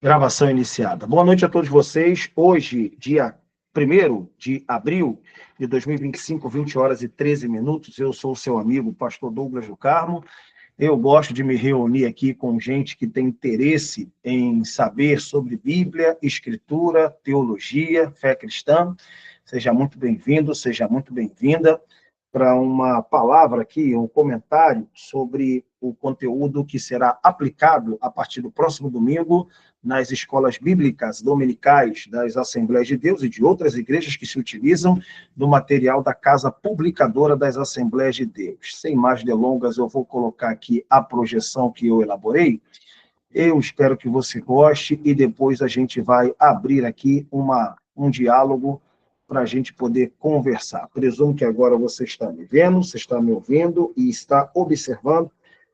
Gravação iniciada. Boa noite a todos vocês. Hoje, dia 1º de abril de 2025, 20 horas e 13 minutos. Eu sou o seu amigo, pastor Douglas do Carmo. Eu gosto de me reunir aqui com gente que tem interesse em saber sobre Bíblia, Escritura, teologia, fé cristã. Seja muito bem-vindo, seja muito bem-vinda para uma palavra aqui, um comentário sobre o conteúdo que será aplicado a partir do próximo domingo nas escolas bíblicas dominicais das Assembleias de Deus e de outras igrejas que se utilizam do material da Casa Publicadora das Assembleias de Deus. Sem mais delongas, eu vou colocar aqui a projeção que eu elaborei. Eu espero que você goste e depois a gente vai abrir aqui um diálogo para a gente poder conversar. Presumo que agora você está me vendo, você está me ouvindo e está observando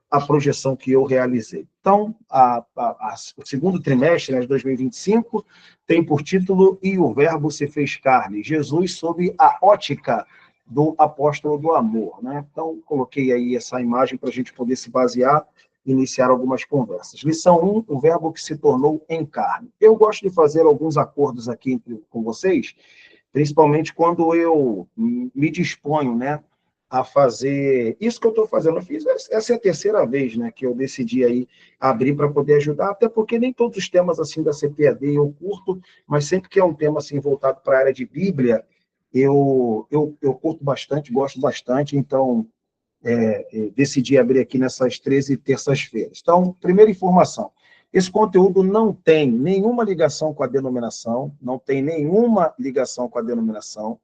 a projeção que eu realizei. Então, o segundo trimestre, né, de 2025, tem por título E o Verbo se fez carne, Jesus sob a ótica do apóstolo do amor. Né? Então, coloquei aí essa imagem para a gente poder se basear e iniciar algumas conversas. Lição 1, o verbo que se tornou em carne. Eu gosto de fazer alguns acordos aqui com vocês, principalmente quando eu me disponho, né, a fazer isso que eu estou fazendo. Eu fiz, essa é a terceira vez, né, que eu decidi aí abrir para poder ajudar, até porque nem todos os temas assim da CPAD eu curto, mas sempre que é um tema assim voltado para a área de Bíblia, eu curto bastante, gosto bastante, então decidi abrir aqui nessas 13 terças-feiras. Então, primeira informação, esse conteúdo não tem nenhuma ligação com a denominação, não tem nenhuma ligação com a denominação.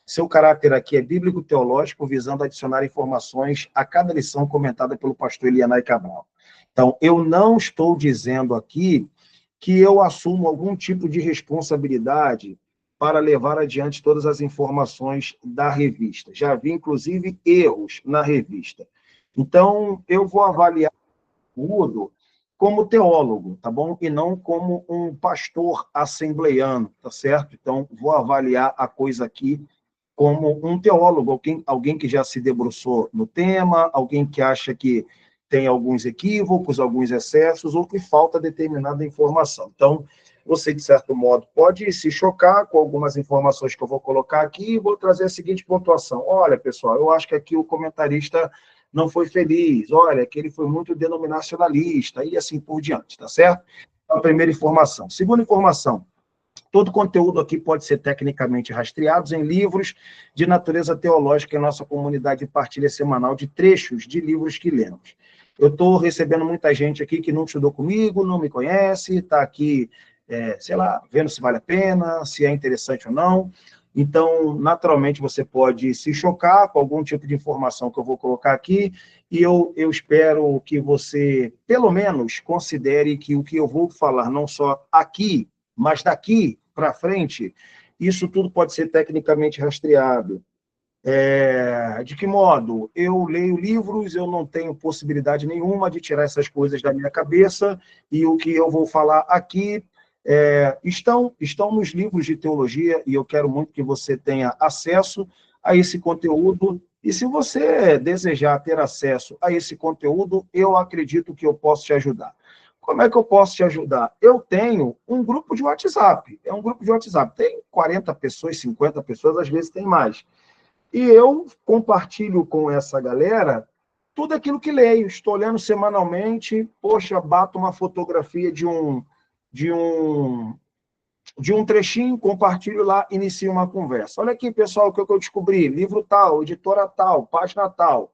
Seu caráter aqui é bíblico-teológico, visando adicionar informações a cada lição comentada pelo pastor Elianai Cabral. Então, eu não estou dizendo aqui que eu assumo algum tipo de responsabilidade para levar adiante todas as informações da revista. Já vi, inclusive, erros na revista. Então, eu vou avaliar o conteúdo como teólogo, tá bom? E não como um pastor assembleiano, tá certo? Então, vou avaliar a coisa aqui como um teólogo, alguém que já se debruçou no tema, alguém que acha que tem alguns equívocos, alguns excessos, ou que falta determinada informação. Então, você, de certo modo, pode se chocar com algumas informações que eu vou colocar aqui e vou trazer a seguinte pontuação. Olha, pessoal, eu acho que aqui o comentarista não foi feliz, olha, que ele foi muito denominacionalista, e assim por diante, tá certo? Então, a primeira informação. Segunda informação, todo conteúdo aqui pode ser tecnicamente rastreado em livros de natureza teológica em nossa comunidade de partilha semanal de trechos de livros que lemos. Eu estou recebendo muita gente aqui que não estudou comigo, não me conhece, está aqui, sei lá, vendo se vale a pena, se é interessante ou não. Então, naturalmente, você pode se chocar com algum tipo de informação que eu vou colocar aqui, e eu espero que você, pelo menos, considere que o que eu vou falar, não só aqui, mas daqui para frente, isso tudo pode ser tecnicamente rastreado. De que modo? Eu leio livros, eu não tenho possibilidade nenhuma de tirar essas coisas da minha cabeça, e o que eu vou falar aqui estão nos livros de teologia, e eu quero muito que você tenha acesso a esse conteúdo, e se você desejar ter acesso a esse conteúdo, eu acredito que eu posso te ajudar. Como é que eu posso te ajudar? Eu tenho um grupo de WhatsApp, é um grupo de WhatsApp, tem 40 pessoas, 50 pessoas, às vezes tem mais. E eu compartilho com essa galera tudo aquilo que leio, estou lendo semanalmente, poxa, bato uma fotografia de um, de um trechinho, compartilho lá, inicio uma conversa. Olha aqui, pessoal, o que eu descobri, livro tal, editora tal, página tal.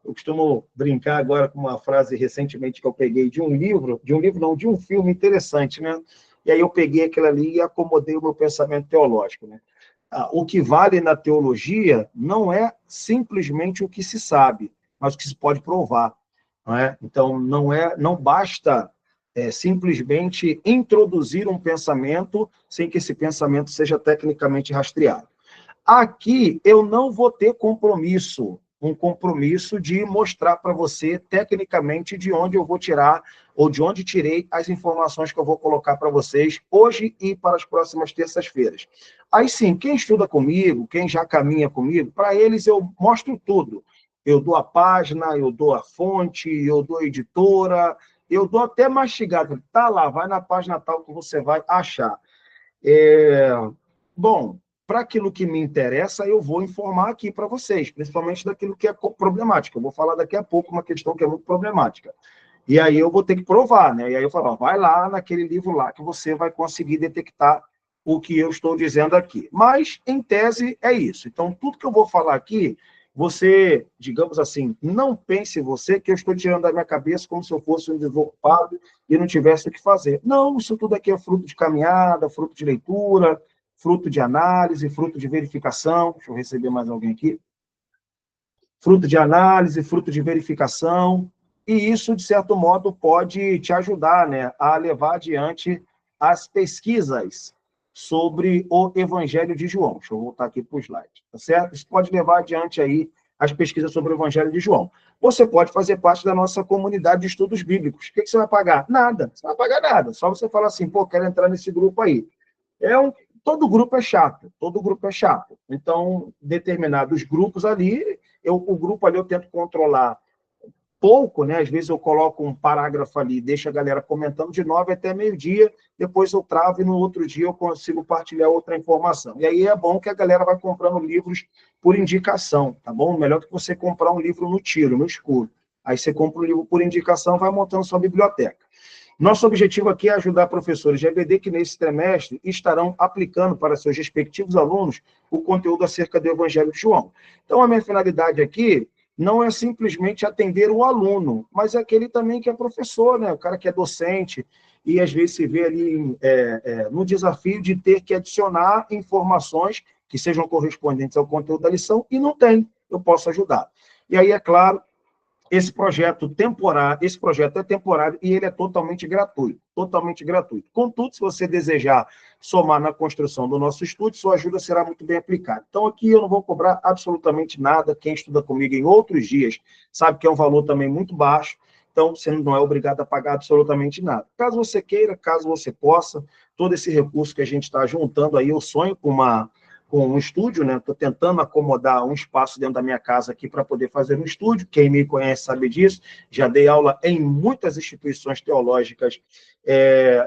Eu costumo brincar agora com uma frase recentemente que eu peguei de um livro não, de um filme interessante, né? E aí eu peguei aquilo ali e acomodei o meu pensamento teológico, né? O que vale na teologia não é simplesmente o que se sabe, mas o que se pode provar, não é? Então, não basta simplesmente introduzir um pensamento sem que esse pensamento seja tecnicamente rastreado. Aqui eu não vou ter um compromisso de mostrar para você tecnicamente de onde eu vou tirar ou de onde tirei as informações que eu vou colocar para vocês hoje e para as próximas terças-feiras. Aí sim, quem estuda comigo, quem já caminha comigo, para eles eu mostro tudo. Eu dou a página, eu dou a fonte, eu dou a editora, Eu dou até mastigado. Tá lá, vai na página tal que você vai achar. Bom, para aquilo que me interessa, eu vou informar aqui para vocês, principalmente daquilo que é problemático. Eu vou falar daqui a pouco uma questão que é muito problemática. E aí eu vou ter que provar, né? E aí eu falo, ó, vai lá naquele livro lá que você vai conseguir detectar o que eu estou dizendo aqui. Mas, em tese, é isso. Então, tudo que eu vou falar aqui, você, digamos assim, não pense você que eu estou tirando da minha cabeça como se eu fosse um desocupado e não tivesse o que fazer. Não, isso tudo aqui é fruto de caminhada, fruto de leitura, fruto de análise, fruto de verificação. Deixa eu receber mais alguém aqui. Fruto de análise, fruto de verificação, e isso, de certo modo, pode te ajudar, né, a levar adiante as pesquisas sobre o Evangelho de João. Deixa eu voltar aqui para o slide, tá certo? Isso pode levar adiante aí as pesquisas sobre o Evangelho de João. Você pode fazer parte da nossa comunidade de estudos bíblicos. O que você vai pagar? Nada. Você não vai pagar nada. Só você falar assim, pô, quero entrar nesse grupo aí. Todo grupo é chato, todo grupo é chato. Então, determinados grupos ali, o grupo ali eu tento controlar pouco, né? Às vezes eu coloco um parágrafo ali, deixo a galera comentando de 9 até meio-dia, depois eu travo e no outro dia eu consigo partilhar outra informação. E aí é bom que a galera vai comprando livros por indicação, tá bom? Melhor que você comprar um livro no tiro, no escuro. Aí você compra um livro por indicação, vai montando sua biblioteca. Nosso objetivo aqui é ajudar professores de EBD que, nesse trimestre, estarão aplicando para seus respectivos alunos o conteúdo acerca do Evangelho de João. Então, a minha finalidade aqui não é simplesmente atender o aluno, mas é aquele também que é professor, né? O cara que é docente, e às vezes se vê ali no desafio de ter que adicionar informações que sejam correspondentes ao conteúdo da lição, e não tem, eu posso ajudar. E aí, é claro, esse projeto é temporário e ele é totalmente gratuito, totalmente gratuito. Contudo, se você desejar somar na construção do nosso estúdio, sua ajuda será muito bem aplicada. Então, aqui eu não vou cobrar absolutamente nada. Quem estuda comigo em outros dias sabe que é um valor também muito baixo, então você não é obrigado a pagar absolutamente nada. Caso você queira, caso você possa, todo esse recurso que a gente está juntando aí, eu sonho com um estúdio, né? Estou tentando acomodar um espaço dentro da minha casa aqui para poder fazer um estúdio. Quem me conhece sabe disso. Já dei aula em muitas instituições teológicas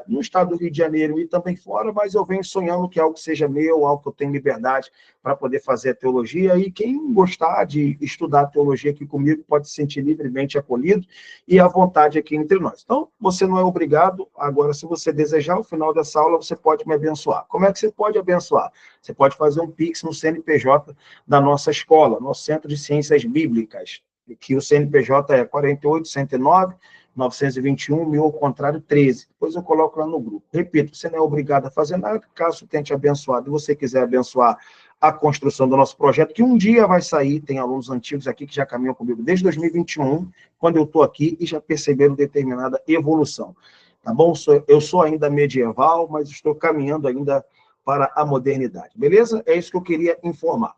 no estado do Rio de Janeiro e também fora, mas eu venho sonhando que algo seja meu, algo que eu tenha liberdade para poder fazer a teologia, e quem gostar de estudar teologia aqui comigo pode se sentir livremente acolhido e à vontade aqui entre nós. Então, você não é obrigado. Agora, se você desejar, ao final dessa aula, você pode me abençoar. Como é que você pode abençoar? Você pode fazer um Pix no CNPJ da nossa escola, nosso Centro de Ciências Bíblicas, que o CNPJ é 48.109.921, ao contrário, 13. Depois eu coloco lá no grupo. Repito, você não é obrigado a fazer nada. Caso tenha te abençoado e você quiser abençoar a construção do nosso projeto, que um dia vai sair, tem alunos antigos aqui que já caminham comigo desde 2021, quando eu estou aqui, e já perceberam determinada evolução. Tá bom? Eu sou ainda medieval, mas estou caminhando ainda para a modernidade. Beleza? É isso que eu queria informar.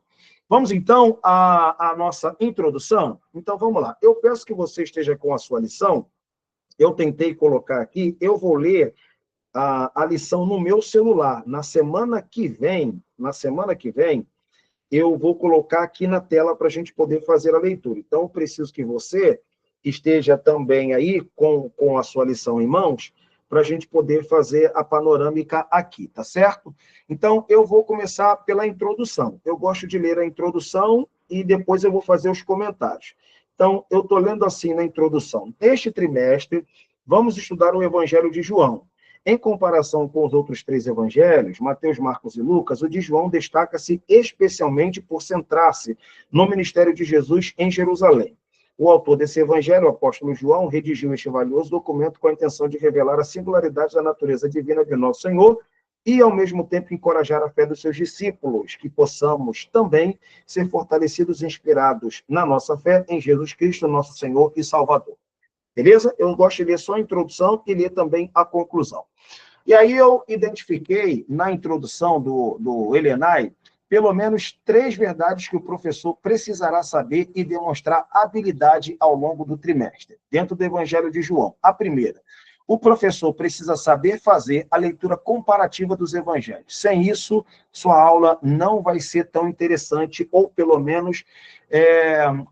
Vamos, então, à nossa introdução? Então, vamos lá. Eu peço que você esteja com a sua lição. Eu tentei colocar aqui, eu vou ler a lição no meu celular. Na semana que vem, eu vou colocar aqui na tela para a gente poder fazer a leitura. Então, eu preciso que você esteja também aí com a sua lição em mãos, para a gente poder fazer a panorâmica aqui, tá certo? Então, eu vou começar pela introdução. Eu gosto de ler a introdução e depois eu vou fazer os comentários. Então, eu estou lendo assim na introdução. Neste trimestre, vamos estudar o Evangelho de João. Em comparação com os outros três evangelhos, Mateus, Marcos e Lucas, o de João destaca-se especialmente por centrar-se no ministério de Jesus em Jerusalém. O autor desse evangelho, o apóstolo João, redigiu este valioso documento com a intenção de revelar a singularidade da natureza divina de nosso Senhor e, ao mesmo tempo, encorajar a fé dos seus discípulos, que possamos também ser fortalecidos e inspirados na nossa fé em Jesus Cristo, nosso Senhor e Salvador. Beleza? Eu gosto de ler só a introdução e ler também a conclusão. E aí eu identifiquei, na introdução do Elenay, pelo menos 3 verdades que o professor precisará saber e demonstrar habilidade ao longo do trimestre, dentro do Evangelho de João. A primeira, o professor precisa saber fazer a leitura comparativa dos evangelhos. Sem isso, sua aula não vai ser tão interessante, ou pelo menos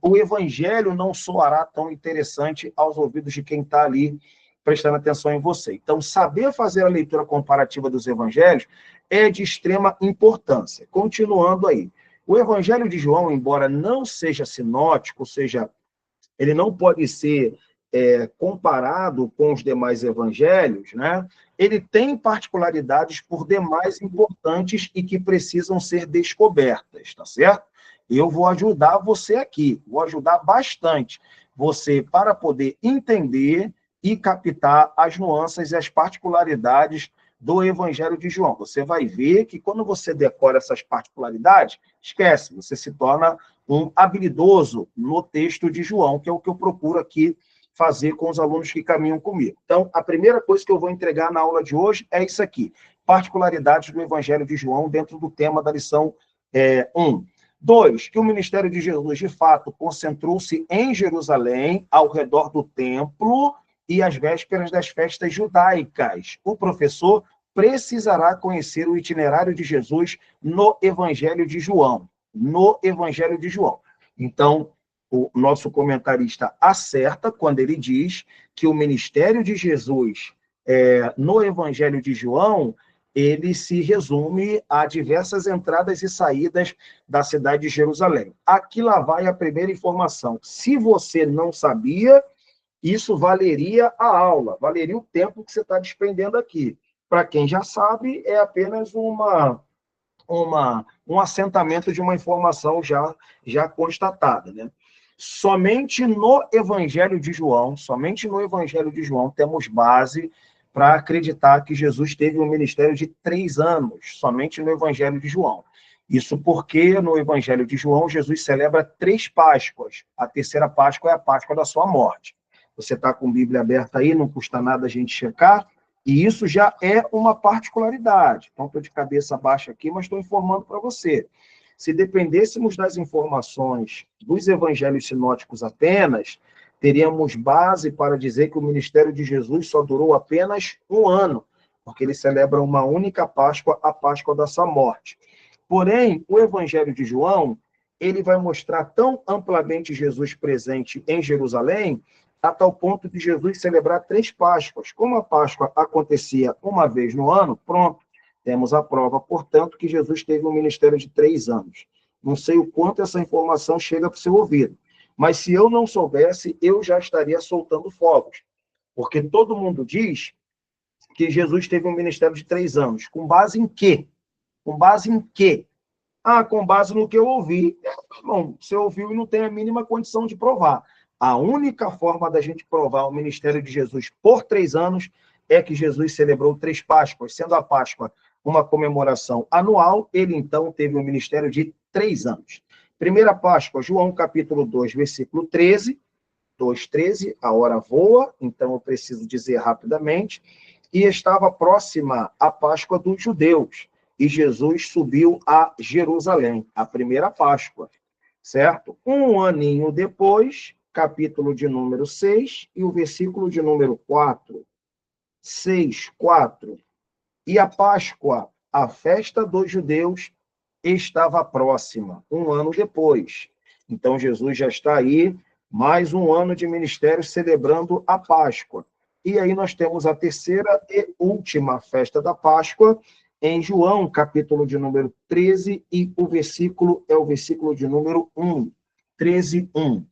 o evangelho não soará tão interessante aos ouvidos de quem está ali prestando atenção em você. Então, saber fazer a leitura comparativa dos evangelhos é de extrema importância. Continuando aí. O evangelho de João, embora não seja sinótico, ou seja, ele não pode ser comparado com os demais evangelhos, né? Ele tem particularidades por demais importantes e que precisam ser descobertas, tá certo? Eu vou ajudar você aqui, vou ajudar bastante você para poder entender e captar as nuances e as particularidades do Evangelho de João. Você vai ver que quando você decora essas particularidades, esquece, você se torna um habilidoso no texto de João, que é o que eu procuro aqui fazer com os alunos que caminham comigo. Então, a primeira coisa que eu vou entregar na aula de hoje é isso aqui, particularidades do Evangelho de João dentro do tema da lição 1. 2, que o ministério de Jesus, de fato, concentrou-se em Jerusalém, ao redor do templo e às vésperas das festas judaicas. O professor precisará conhecer o itinerário de Jesus no Evangelho de João. No Evangelho de João. Então, o nosso comentarista acerta quando ele diz que o ministério de Jesus no Evangelho de João, ele se resume a diversas entradas e saídas da cidade de Jerusalém. Aqui lá vai a primeira informação. Se você não sabia, isso valeria a aula, valeria o tempo que você está despendendo aqui. Para quem já sabe, é apenas um assentamento de uma informação já constatada, né? Somente no Evangelho de João, temos base para acreditar que Jesus teve um ministério de 3 anos, somente no Evangelho de João. Isso porque no Evangelho de João, Jesus celebra 3 Páscoas. A terceira Páscoa é a Páscoa da sua morte. Você está com a Bíblia aberta aí, não custa nada a gente checar, e isso já é uma particularidade. Então, estou de cabeça baixa aqui, mas estou informando para você. Se dependêssemos das informações dos evangelhos sinóticos apenas, teríamos base para dizer que o ministério de Jesus só durou apenas 1 ano, porque ele celebra uma única Páscoa, a Páscoa da sua morte. Porém, o evangelho de João, ele vai mostrar tão amplamente Jesus presente em Jerusalém, a tal ponto de Jesus celebrar 3 Páscoas. Como a Páscoa acontecia uma vez no ano, pronto, temos a prova, portanto, que Jesus teve um ministério de 3 anos. Não sei o quanto essa informação chega para o seu ouvido, mas se eu não soubesse, eu já estaria soltando fogos, porque todo mundo diz que Jesus teve um ministério de 3 anos. Com base em quê? Com base em quê? Ah, com base no que eu ouvi. Bom, você ouviu e não tem a mínima condição de provar. A única forma da gente provar o ministério de Jesus por 3 anos é que Jesus celebrou 3 Páscoas, sendo a Páscoa uma comemoração anual, ele então teve um ministério de 3 anos. Primeira Páscoa, João capítulo 2, versículo 13, 2:13, a hora voa, então eu preciso dizer rapidamente, e estava próxima a Páscoa dos judeus, e Jesus subiu a Jerusalém, a primeira Páscoa, certo? 1 aninho depois, capítulo de número 6 e o versículo de número 4. 6, 4. E a Páscoa, a festa dos judeus, estava próxima, 1 ano depois. Então, Jesus já está aí, mais 1 ano de ministério celebrando a Páscoa. E aí nós temos a terceira e última festa da Páscoa, em João, capítulo de número 13, e o versículo é o versículo de número 1. 13:1.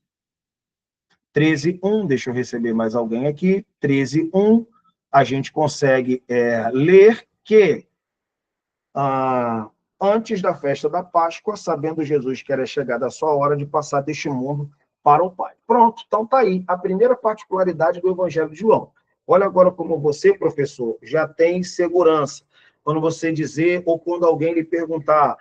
13:1, deixa eu receber mais alguém aqui. 13:1, a gente consegue ler que antes da festa da Páscoa, sabendo Jesus que era chegada a sua hora de passar deste mundo para o Pai. Pronto, então está aí a primeira particularidade do Evangelho de João. Olha agora como você, professor, já tem segurança. Quando você dizer, ou quando alguém lhe perguntar,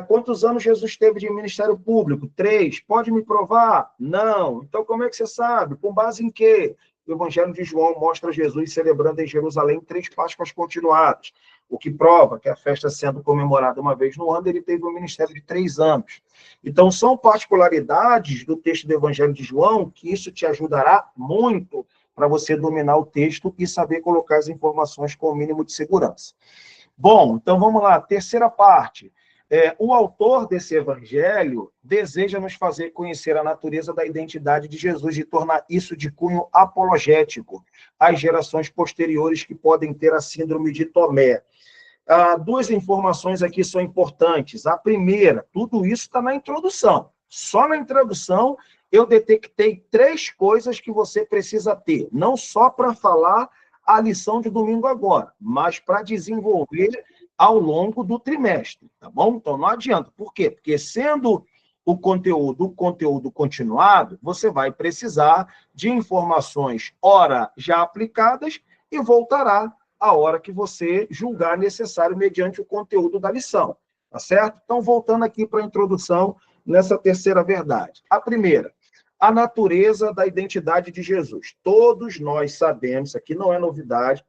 quantos anos Jesus teve de ministério público? 3. Pode me provar? Não. Então, como é que você sabe? Com base em quê? O Evangelho de João mostra Jesus celebrando em Jerusalém 3 Páscoas continuadas, o que prova que a festa sendo comemorada uma vez no ano, ele teve um ministério de 3 anos. Então, são particularidades do texto do Evangelho de João que isso te ajudará muito para você dominar o texto e saber colocar as informações com o mínimo de segurança. Bom, então vamos lá, terceira parte. O autor desse evangelho deseja nos fazer conhecer a natureza da identidade de Jesus e tornar isso de cunho apologético às gerações posteriores que podem ter a síndrome de Tomé. Duas informações aqui são importantes. A primeira, tudo isso está na introdução. Só na introdução eu detectei 3 coisas que você precisa ter, não só para falar a lição de domingo agora, mas para desenvolver ao longo do trimestre, tá bom? Então, não adianta. Por quê? Porque sendo o conteúdo continuado, você vai precisar de informações, ora já aplicadas, e voltará a hora que você julgar necessário mediante o conteúdo da lição, tá certo? Então, voltando aqui para a introdução nessa terceira verdade. A primeira, a natureza da identidade de Jesus. Todos nós sabemos, isso aqui não é novidade,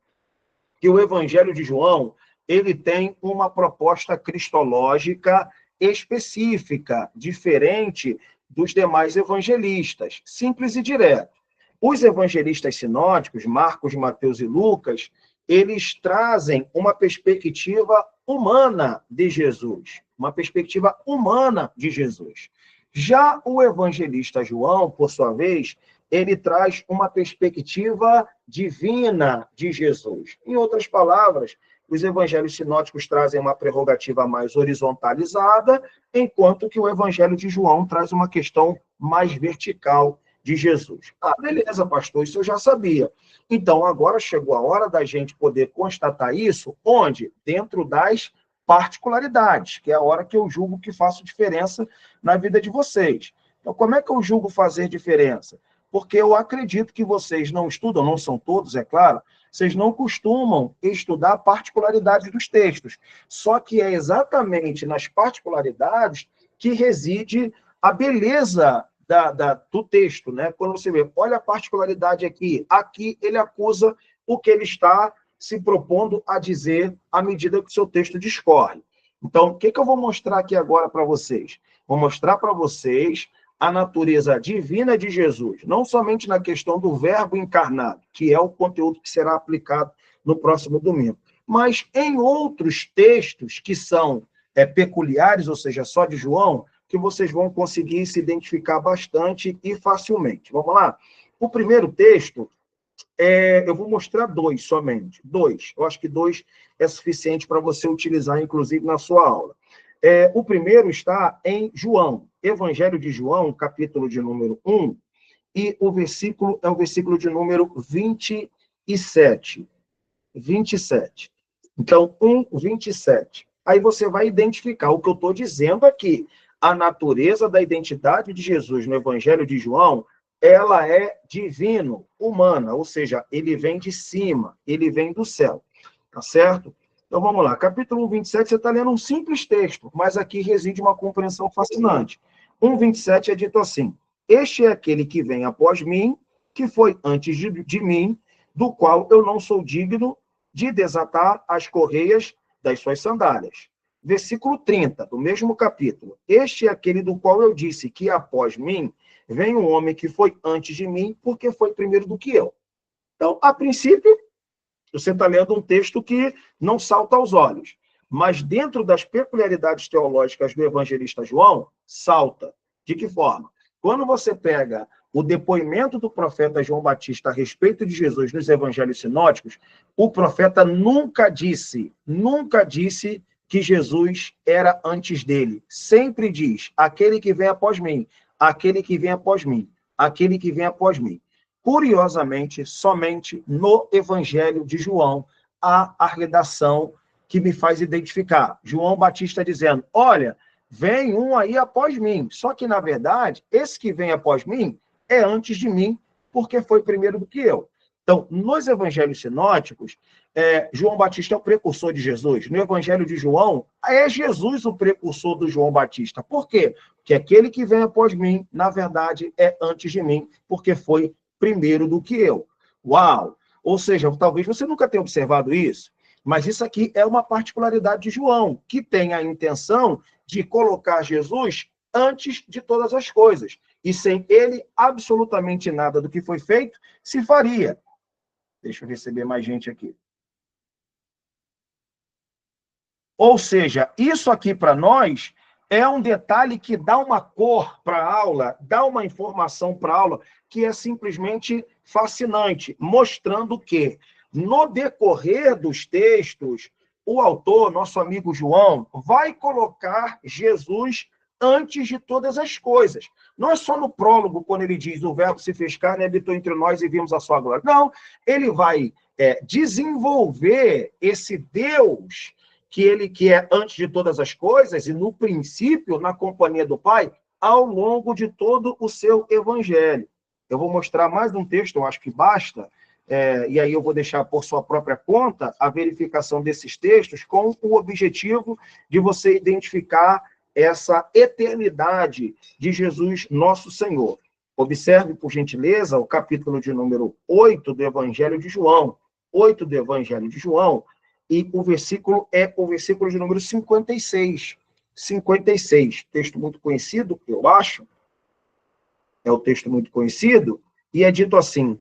que o Evangelho de João ele tem uma proposta cristológica específica, diferente dos demais evangelistas, simples e direto. Os evangelistas sinóticos, Marcos, Mateus e Lucas, eles trazem uma perspectiva humana de Jesus, uma perspectiva humana de Jesus. Já o evangelista João, por sua vez, ele traz uma perspectiva divina de Jesus. Em outras palavras, os evangelhos sinóticos trazem uma prerrogativa mais horizontalizada, enquanto que o evangelho de João traz uma questão mais vertical de Jesus. Beleza, pastor, isso eu já sabia. Então, agora chegou a hora da gente poder constatar isso, onde? Dentro das particularidades, que é a hora que eu julgo que faço diferença na vida de vocês. Então, como é que eu julgo fazer diferença? Porque eu acredito que vocês não estudam, não são todos, é claro, vocês não costumam estudar particularidades dos textos. Só que é exatamente nas particularidades que reside a beleza do texto, né? Quando você vê, olha a particularidade aqui. Aqui ele acusa o que ele está se propondo a dizer à medida que o seu texto discorre. Então, o que eu vou mostrar aqui agora para vocês? Vou mostrar para vocês a natureza divina de Jesus, não somente na questão do verbo encarnado, que é o conteúdo que será aplicado no próximo domingo, mas em outros textos que são peculiares, ou seja, só de João, que vocês vão conseguir se identificar bastante e facilmente. Vamos lá? O primeiro texto, eu vou mostrar 2 somente. 2. Eu acho que 2 é suficiente para você utilizar, inclusive, na sua aula. O primeiro está em João, Evangelho de João, capítulo de número 1, e o versículo é o versículo de número 27. 27. Então, 1:27. Aí você vai identificar o que eu estou dizendo aqui. A natureza da identidade de Jesus no Evangelho de João, ela é divino, humana, ou seja, ele vem de cima, ele vem do céu. Tá certo? Então, vamos lá. Capítulo 1:27, você está lendo um simples texto, mas aqui reside uma compreensão fascinante. 1:27 é dito assim: este é aquele que vem após mim, que foi antes de mim, do qual eu não sou digno de desatar as correias das suas sandálias. Versículo 30, do mesmo capítulo. Este é aquele do qual eu disse que após mim vem um homem que foi antes de mim, porque foi primeiro do que eu. Então, a princípio, você está lendo um texto que não salta aos olhos, mas dentro das peculiaridades teológicas do evangelista João, salta. De que forma? Quando você pega o depoimento do profeta João Batista a respeito de Jesus nos evangelhos sinóticos, o profeta nunca disse que Jesus era antes dele. Sempre diz, aquele que vem após mim, aquele que vem após mim, aquele que vem após mim. Curiosamente, somente no Evangelho de João há a redação que me faz identificar. João Batista dizendo, olha, vem um aí após mim. Só que, na verdade, esse que vem após mim é antes de mim, porque foi primeiro do que eu. Então, nos evangelhos sinóticos, João Batista é o precursor de Jesus. No evangelho de João, é Jesus o precursor do João Batista. Por quê? Porque aquele que vem após mim, na verdade, é antes de mim, porque foi primeiro do que eu. Uau! Ou seja, talvez você nunca tenha observado isso, mas isso aqui é uma particularidade de João, que tem a intenção de colocar Jesus antes de todas as coisas. E sem ele, absolutamente nada do que foi feito se faria. Deixa eu receber mais gente aqui. Ou seja, isso aqui para nós é um detalhe que dá uma cor para a aula, dá uma informação para a aula, que é simplesmente fascinante, mostrando que, no decorrer dos textos, o autor, nosso amigo João, vai colocar Jesus antes de todas as coisas. Não é só no prólogo, quando ele diz o verbo se fez carne, habitou entre nós e vimos a sua glória. Não, ele vai desenvolver esse Deus que é antes de todas as coisas, e no princípio, na companhia do Pai, ao longo de todo o seu evangelho. Eu vou mostrar mais um texto, eu acho que basta, e aí eu vou deixar por sua própria conta a verificação desses textos com o objetivo de você identificar essa eternidade de Jesus, nosso Senhor. Observe, por gentileza, o capítulo de número 8 do Evangelho de João. 8 do Evangelho de João, e o versículo é o versículo de número 56. 56, texto muito conhecido, eu acho. É o texto muito conhecido, e é dito assim: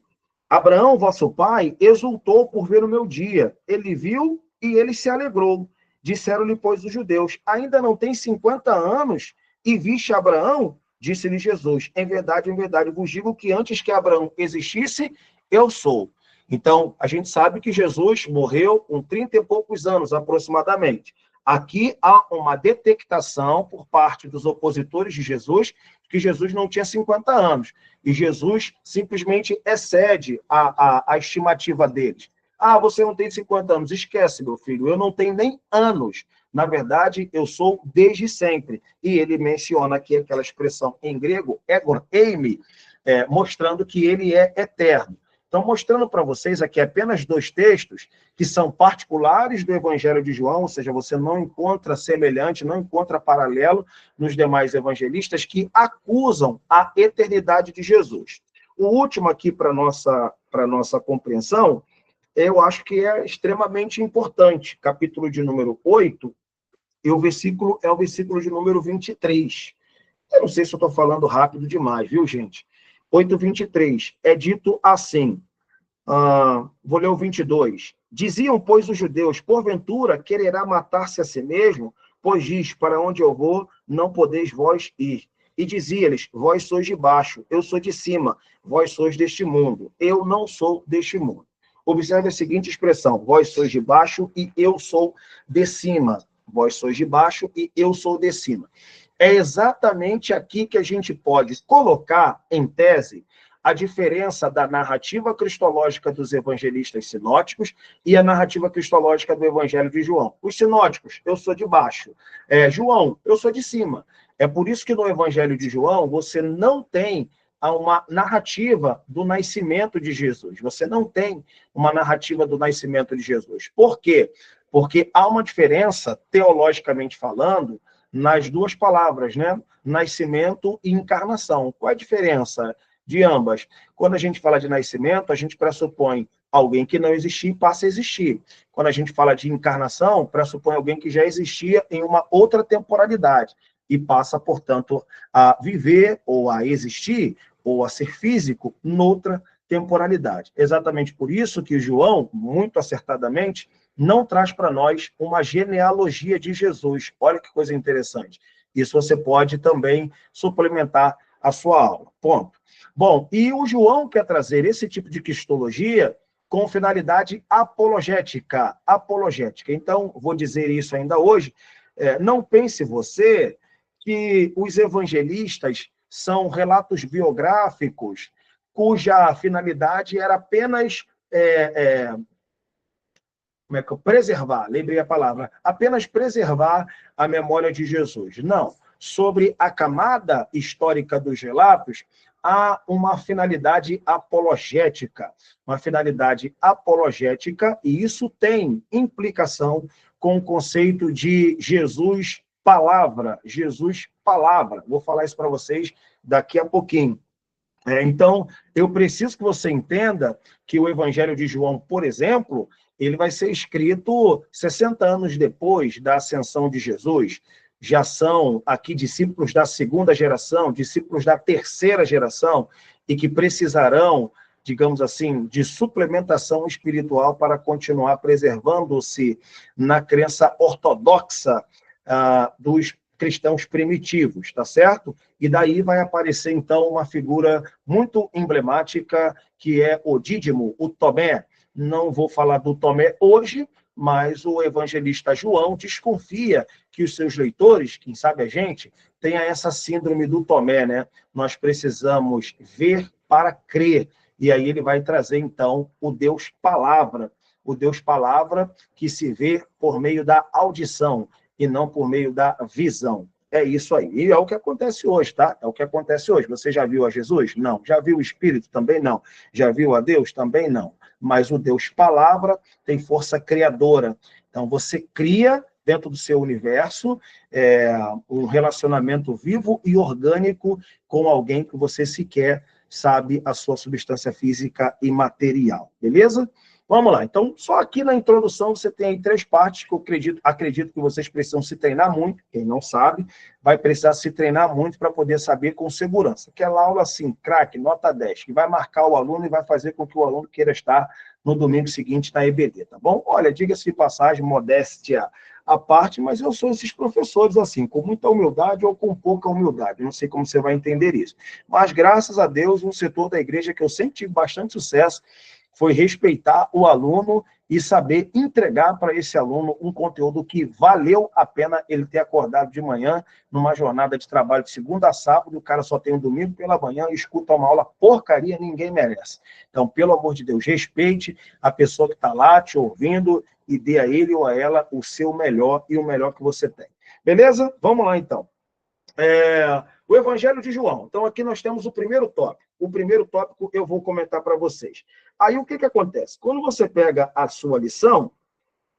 Abraão, vosso pai, exultou por ver o meu dia. Ele viu e ele se alegrou. Disseram-lhe, pois, os judeus: ainda não tem 50 anos e viste Abraão? Disse-lhe Jesus: em verdade, vos digo que antes que Abraão existisse, eu sou. Então, a gente sabe que Jesus morreu com 30 e poucos anos, aproximadamente. Aqui há uma detectação por parte dos opositores de Jesus, que Jesus não tinha 50 anos. E Jesus simplesmente excede a estimativa deles. Ah, você não tem 50 anos. Esquece, meu filho, eu não tenho nem anos. Na verdade, eu sou desde sempre. E ele menciona aqui aquela expressão em grego, egon eimi, mostrando que ele é eterno. Então, mostrando para vocês aqui apenas 2 textos que são particulares do Evangelho de João, ou seja, você não encontra semelhante, não encontra paralelo nos demais evangelistas que acusam a eternidade de Jesus. O último aqui para nossa compreensão, eu acho que é extremamente importante, capítulo de número 8, e o versículo é o versículo de número 23. Eu não sei se eu estou falando rápido demais, viu, gente? 8:23, é dito assim, vou ler o 22. Diziam, pois, os judeus, porventura quererá matar-se a si mesmo? Pois diz, para onde eu vou, não podeis vós ir. E dizia-lhes, vós sois de baixo, eu sou de cima, vós sois deste mundo, eu não sou deste mundo. Observe a seguinte expressão, vós sois de baixo e eu sou de cima. Vós sois de baixo e eu sou de cima. É exatamente aqui que a gente pode colocar, em tese, a diferença da narrativa cristológica dos evangelistas sinóticos e a narrativa cristológica do Evangelho de João. Os sinóticos, eu sou de baixo. João, eu sou de cima. É por isso que no Evangelho de João você não tem uma narrativa do nascimento de Jesus. Você não tem uma narrativa do nascimento de Jesus. Por quê? Porque há uma diferença, teologicamente falando, nas 2 palavras, né? Nascimento e encarnação. Qual é a diferença de ambas? Quando a gente fala de nascimento, a gente pressupõe alguém que não existia e passa a existir. Quando a gente fala de encarnação, pressupõe alguém que já existia em uma outra temporalidade e passa, portanto, a viver ou a existir ou a ser físico noutra temporalidade. Exatamente por isso que João, muito acertadamente, não traz para nós uma genealogia de Jesus. Olha que coisa interessante. Isso você pode também suplementar a sua aula. Ponto. Bom, e o João quer trazer esse tipo de cristologia com finalidade apologética. Apologética. Então, vou dizer isso ainda hoje. Não pense você que os evangelistas são relatos biográficos cuja finalidade era apenas preservar, lembrei a palavra, apenas preservar a memória de Jesus. Não. Sobre a camada histórica dos relatos, há uma finalidade apologética. Uma finalidade apologética, e isso tem implicação com o conceito de Jesus palavra. Jesus palavra. Vou falar isso para vocês daqui a pouquinho. Então, eu preciso que você entenda que o Evangelho de João, por exemplo, ele vai ser escrito 60 anos depois da ascensão de Jesus. Já são aqui discípulos da 2ª geração, discípulos da 3ª geração, e que precisarão digamos assim, de suplementação espiritual para continuar preservando-se na crença ortodoxa dos cristãos primitivos, tá certo? E daí vai aparecer, então, uma figura muito emblemática, que é o Dídimo, o Tomé. Não vou falar do Tomé hoje, mas o evangelista João desconfia que os seus leitores, quem sabe a gente, tenha essa síndrome do Tomé, né? Nós precisamos ver para crer. E aí ele vai trazer, então, o Deus Palavra. O Deus Palavra que se vê por meio da audição e não por meio da visão. É isso aí. E é o que acontece hoje, tá? É o que acontece hoje. Você já viu a Jesus? Não. Já viu o Espírito? Também não. Já viu a Deus? Também não. Mas o Deus Palavra tem força criadora. Então, você cria dentro do seu universo um relacionamento vivo e orgânico com alguém que você sequer sabe a sua substância física e material. Beleza? Vamos lá. Então, só aqui na introdução você tem aí 3 partes que eu acredito que vocês precisam se treinar muito. Quem não sabe, vai precisar se treinar muito para poder saber com segurança. Aquela aula assim, craque, nota 10, que vai marcar o aluno e vai fazer com que o aluno queira estar no domingo seguinte na EBD, tá bom? Olha, diga-se de passagem, modéstia à parte, mas eu sou esses professores assim, com muita humildade ou com pouca humildade. Não sei como você vai entender isso. Mas, graças a Deus, um setor da igreja que eu sempre tive bastante sucesso foi respeitar o aluno e saber entregar para esse aluno um conteúdo que valeu a pena ele ter acordado de manhã numa jornada de trabalho de segunda a sábado, o cara só tem um domingo pela manhã e escuta uma aula porcaria, ninguém merece. Então, pelo amor de Deus, respeite a pessoa que está lá te ouvindo e dê a ele ou a ela o seu melhor e o melhor que você tem. Beleza? Vamos lá, então. O Evangelho de João. Então, aqui nós temos o primeiro tópico. O primeiro tópico eu vou comentar para vocês. Aí, o que acontece? Quando você pega a sua lição,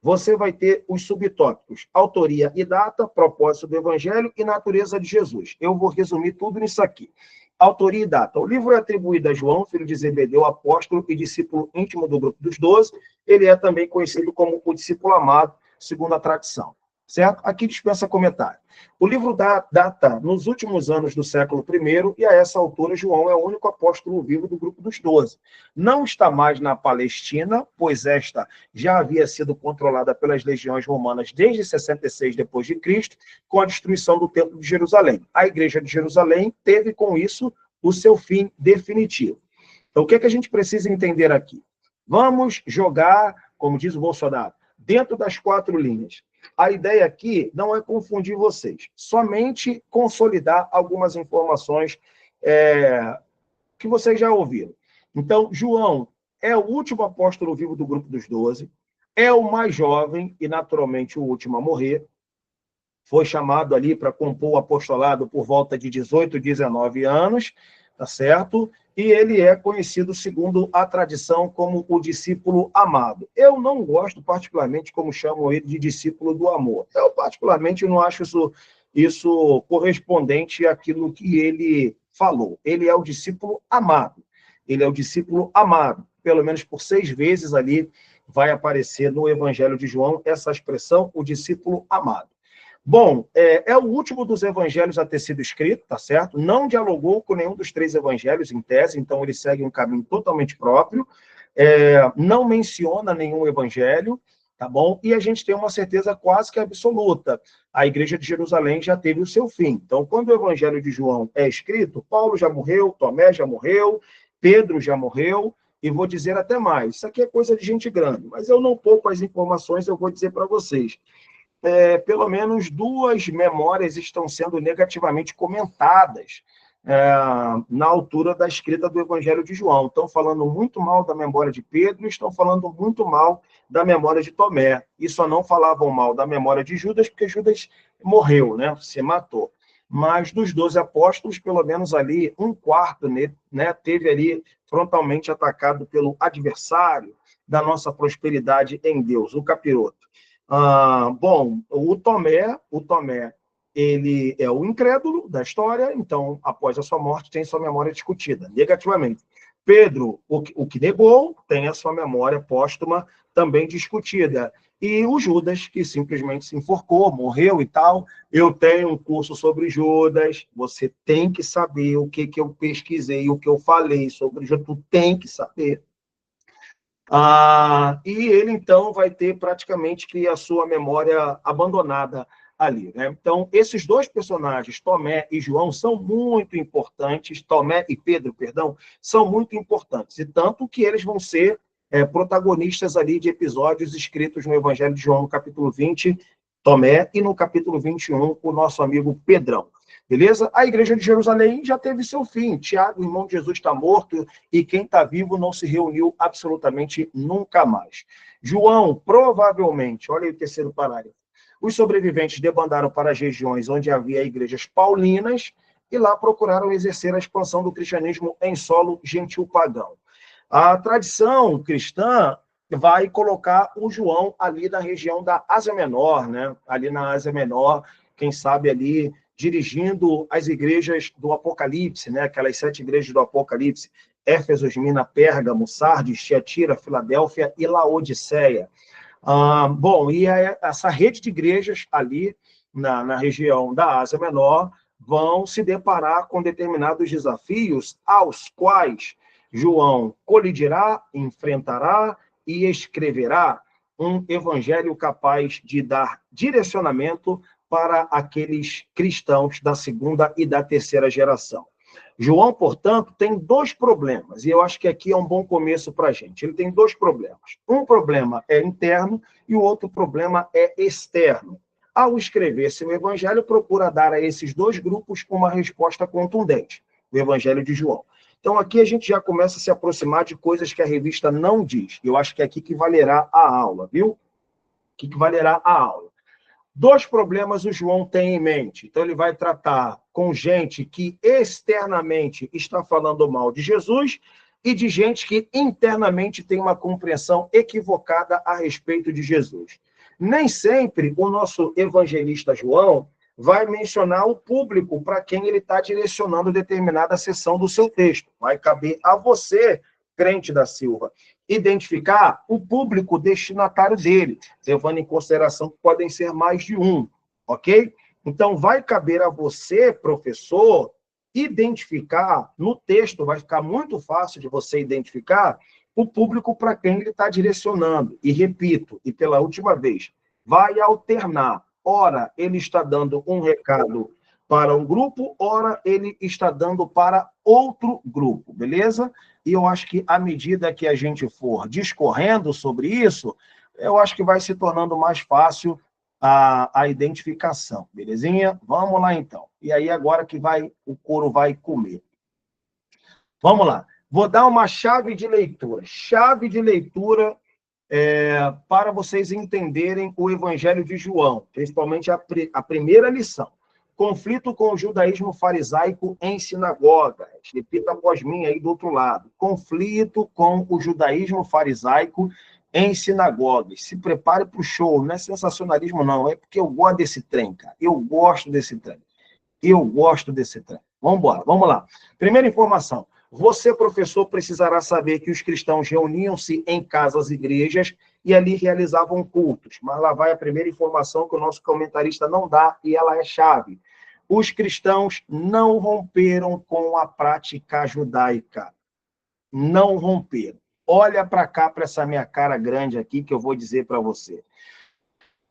você vai ter os subtópicos: autoria e data, propósito do Evangelho e natureza de Jesus. Eu vou resumir tudo nisso aqui. Autoria e data. O livro é atribuído a João, filho de Zebedeu, apóstolo e discípulo íntimo do grupo dos 12. Ele é também conhecido como o discípulo amado, segundo a tradição. Certo? Aqui dispensa comentário. O livro data nos últimos anos do século I, e a essa altura João é o único apóstolo vivo do grupo dos 12. Não está mais na Palestina, pois esta já havia sido controlada pelas legiões romanas desde 66 d.C., com a destruição do Templo de Jerusalém. A Igreja de Jerusalém teve, com isso, o seu fim definitivo. Então, o que a gente precisa entender aqui? Vamos jogar, como diz o Bolsonaro, dentro das 4 linhas. A ideia aqui não é confundir vocês, somente consolidar algumas informações que vocês já ouviram. Então, João é o último apóstolo vivo do grupo dos 12, é o mais jovem e, naturalmente, o último a morrer. Foi chamado ali para compor o apostolado por volta de 18, 19 anos, tá certo? E ele é conhecido, segundo a tradição, como o discípulo amado. Eu não gosto, particularmente, como chamam ele, de discípulo do amor. Eu, particularmente, não acho isso correspondente àquilo que ele falou. Ele é o discípulo amado. Ele é o discípulo amado. Pelo menos por 6 vezes ali vai aparecer no Evangelho de João essa expressão, o discípulo amado. Bom, é o último dos evangelhos a ter sido escrito, tá certo? Não dialogou com nenhum dos 3 evangelhos, em tese, então ele segue um caminho totalmente próprio, não menciona nenhum evangelho, tá bom? E a gente tem uma certeza quase que absoluta: a Igreja de Jerusalém já teve o seu fim. Então, quando o Evangelho de João é escrito, Paulo já morreu, Tomé já morreu, Pedro já morreu, e vou dizer até mais. Isso aqui é coisa de gente grande, mas eu não poupo as informações, eu vou dizer para vocês. Pelo menos 2 memórias estão sendo negativamente comentadas na altura da escrita do Evangelho de João. Estão falando muito mal da memória de Pedro, estão falando muito mal da memória de Tomé. E só não falavam mal da memória de Judas, porque Judas morreu, né? Se matou. Mas dos 12 apóstolos, pelo menos ali, 1/4, né, teve ali frontalmente atacado pelo adversário da nossa prosperidade em Deus, o capiroto. Bom, o Tomé, ele é o incrédulo da história, então, após a sua morte, tem sua memória discutida, negativamente. Pedro, o que negou, tem a sua memória póstuma também discutida. e o Judas, que simplesmente se enforcou, morreu e tal. Eu tenho um curso sobre Judas, você tem que saber o que eu pesquisei, o que eu falei sobre Judas, tu tem que saber. E ele, então, vai ter praticamente que a sua memória abandonada ali, né? Então, esses dois personagens, Tomé e João, são muito importantes, Tomé e Pedro, perdão, são muito importantes, e tanto que eles vão ser protagonistas ali de episódios escritos no Evangelho de João, no capítulo 20, Tomé, e no capítulo 21, o nosso amigo Pedrão. Beleza? A igreja de Jerusalém já teve seu fim. Tiago, irmão de Jesus, está morto, e quem está vivo não se reuniu absolutamente nunca mais. João, provavelmente, olha aí o terceiro parágrafo, os sobreviventes debandaram para as regiões onde havia igrejas paulinas e lá procuraram exercer a expansão do cristianismo em solo gentil pagão. A tradição cristã vai colocar o João ali na região da Ásia Menor, né? Ali na Ásia Menor, quem sabe ali dirigindo as igrejas do Apocalipse, né? Aquelas 7 igrejas do Apocalipse: Éfeso, Esmirna, Pérgamo, Sardes, Tiatira, Filadélfia e Laodiceia. Bom, e essa rede de igrejas ali na região da Ásia Menor vão se deparar com determinados desafios aos quais João colidirá, enfrentará e escreverá um evangelho capaz de dar direcionamento para aqueles cristãos da segunda e da terceira geração. João, portanto, tem 2 problemas, e eu acho que aqui é um bom começo para a gente. Ele tem 2 problemas. Um problema é interno e o outro problema é externo. Ao escrever seu evangelho, procura dar a esses 2 grupos uma resposta contundente, o evangelho de João. Então, aqui a gente já começa a se aproximar de coisas que a revista não diz. Eu acho que é aqui que valerá a aula, viu? Aqui que valerá a aula. 2 problemas o João tem em mente. Então, ele vai tratar com gente que externamente está falando mal de Jesus e de gente que internamente tem uma compreensão equivocada a respeito de Jesus. Nem sempre o nosso evangelista João vai mencionar o público para quem ele está direcionando determinada seção do seu texto. Vai caber a você, crente da Silva, identificar o público destinatário dele, levando em consideração que podem ser mais de um, ok? Então, vai caber a você, professor, identificar no texto, vai ficar muito fácil de você identificar o público para quem ele está direcionando. E repito, e pela última vez, vai alternar. Ora, ele está dando um recado para um grupo, ora, ele está dando para outro grupo, beleza? E eu acho que, à medida que a gente for discorrendo sobre isso, eu acho que vai se tornando mais fácil a identificação, belezinha? Vamos lá, então. E aí, agora que o couro vai comer. Vamos lá. Vou dar uma chave de leitura. Chave de leitura para vocês entenderem o Evangelho de João, principalmente a primeira lição. Conflito com o judaísmo farisaico em sinagogas. Repita após mim aí do outro lado. Conflito com o judaísmo farisaico em sinagogas. Se prepare para o show. Não é sensacionalismo, não. É porque eu gosto desse trem, cara. Eu gosto desse trem. Vamos embora, vamos lá. Primeira informação. Você, professor, precisará saber que os cristãos reuniam-se em casas, igrejas, e ali realizavam cultos. Mas lá vai a primeira informação que o nosso comentarista não dá, e ela é chave. Os cristãos não romperam com a prática judaica. Não romperam. Olha para cá, para essa minha cara grande aqui, que eu vou dizer para você.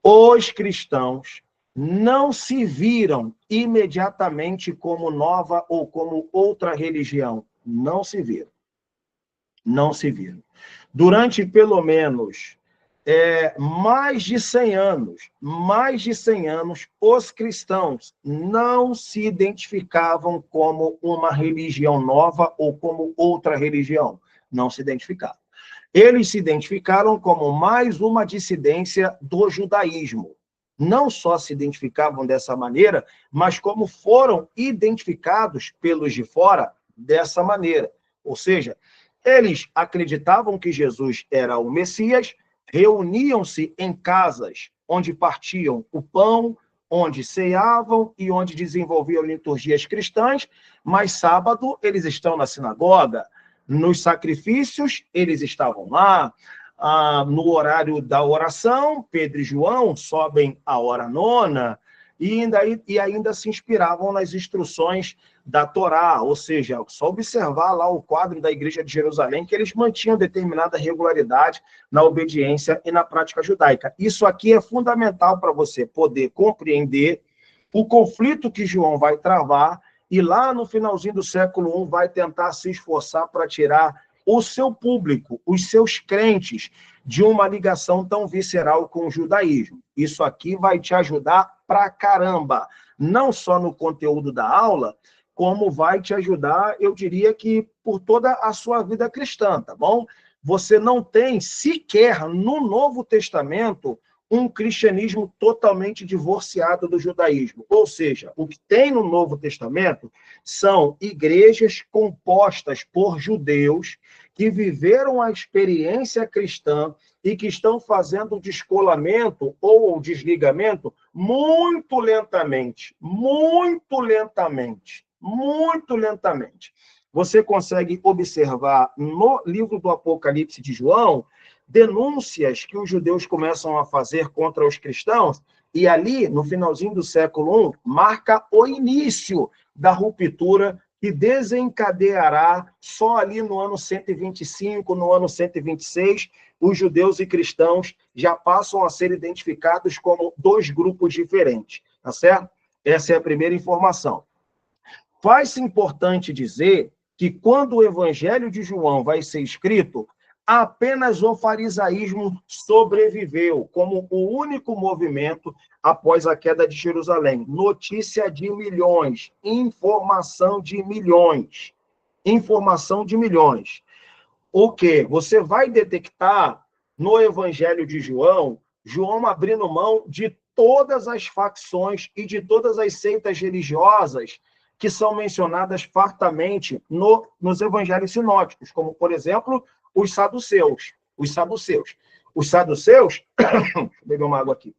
Os cristãos não se viram imediatamente como nova ou como outra religião. Não se viram. Não se viram. Durante pelo menos mais de 100 anos, os cristãos não se identificavam como uma religião nova ou como outra religião. Não se identificavam. Eles se identificaram como mais uma dissidência do judaísmo. Não só se identificavam dessa maneira, mas como foram identificados pelos de fora dessa maneira. Ou seja, eles acreditavam que Jesus era o Messias, reuniam-se em casas onde partiam o pão, onde ceavam e onde desenvolviam liturgias cristãs, mas sábado eles estão na sinagoga, nos sacrifícios eles estavam lá, no horário da oração, Pedro e João sobem à hora nona, e ainda se inspiravam nas instruções da Torá, ou seja, só observar lá o quadro da Igreja de Jerusalém, que eles mantinham determinada regularidade na obediência e na prática judaica. Isso aqui é fundamental para você poder compreender o conflito que João vai travar, e lá no finalzinho do século I vai tentar se esforçar para tirar o seu público, os seus crentes, de uma ligação tão visceral com o judaísmo. Isso aqui vai te ajudar pra caramba, não só no conteúdo da aula, como vai te ajudar, eu diria que por toda a sua vida cristã, tá bom? Você não tem sequer no Novo Testamento um cristianismo totalmente divorciado do judaísmo. Ou seja, o que tem no Novo Testamento são igrejas compostas por judeus que viveram a experiência cristã e que estão fazendo o descolamento ou o desligamento muito lentamente, muito lentamente, muito lentamente. Você consegue observar no livro do Apocalipse de João denúncias que os judeus começam a fazer contra os cristãos, e ali, no finalzinho do século I, marca o início da ruptura que desencadeará só ali no ano 125, no ano 126, os judeus e cristãos já passam a ser identificados como dois grupos diferentes, tá certo? Essa é a primeira informação. Faz-se importante dizer que quando o Evangelho de João vai ser escrito, apenas o farisaísmo sobreviveu como o único movimento após a queda de Jerusalém. Notícia de milhões, informação de milhões, informação de milhões. O que? Você vai detectar no Evangelho de João, João abrindo mão de todas as facções e de todas as seitas religiosas que são mencionadas fartamente nos evangelhos sinóticos, como, por exemplo, os saduceus. Os saduceus. Os saduceus... Deixa eu beber uma água aqui.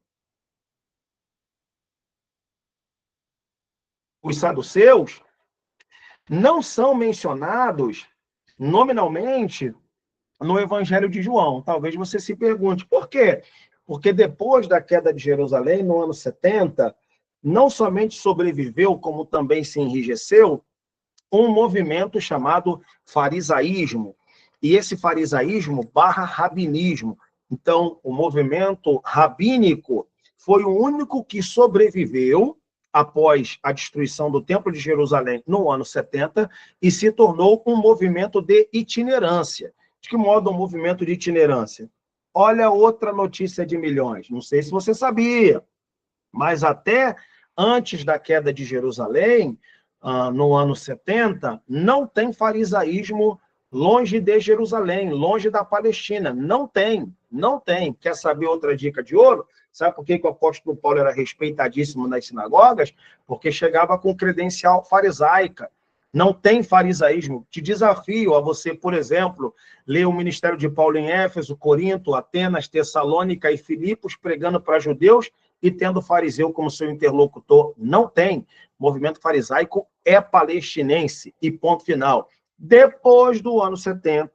Os saduceus não são mencionados nominalmente no Evangelho de João. Talvez você se pergunte, por quê? Porque depois da queda de Jerusalém, no ano 70, não somente sobreviveu, como também se enrijeceu, um movimento chamado farisaísmo. E esse farisaísmo barra rabinismo. Então, o movimento rabínico foi o único que sobreviveu após a destruição do Templo de Jerusalém no ano 70 e se tornou um movimento de itinerância. De que modo um movimento de itinerância? Olha outra notícia de milhões. Não sei se você sabia, mas até antes da queda de Jerusalém, no ano 70, não tem farisaísmo longe de Jerusalém, longe da Palestina. Não tem, não tem. Quer saber outra dica de ouro? Sabe por que o apóstolo Paulo era respeitadíssimo nas sinagogas? Porque chegava com credencial farisaica. Não tem farisaísmo. Te desafio a você, por exemplo, ler o ministério de Paulo em Éfeso, Corinto, Atenas, Tessalônica e Filipos, pregando para judeus e tendo fariseu como seu interlocutor. Não tem. O movimento farisaico é palestinense. E ponto final. Depois do ano 70,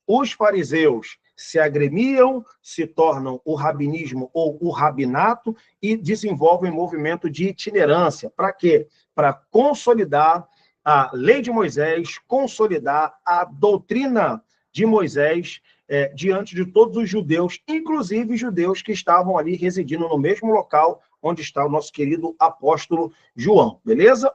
os fariseus se agremiam, se tornam o rabinismo ou o rabinato e desenvolvem um movimento de itinerância. Para quê? Para consolidar a lei de Moisés, consolidar a doutrina de Moisés diante de todos os judeus, inclusive judeus que estavam ali residindo no mesmo local onde está o nosso querido apóstolo João. Beleza?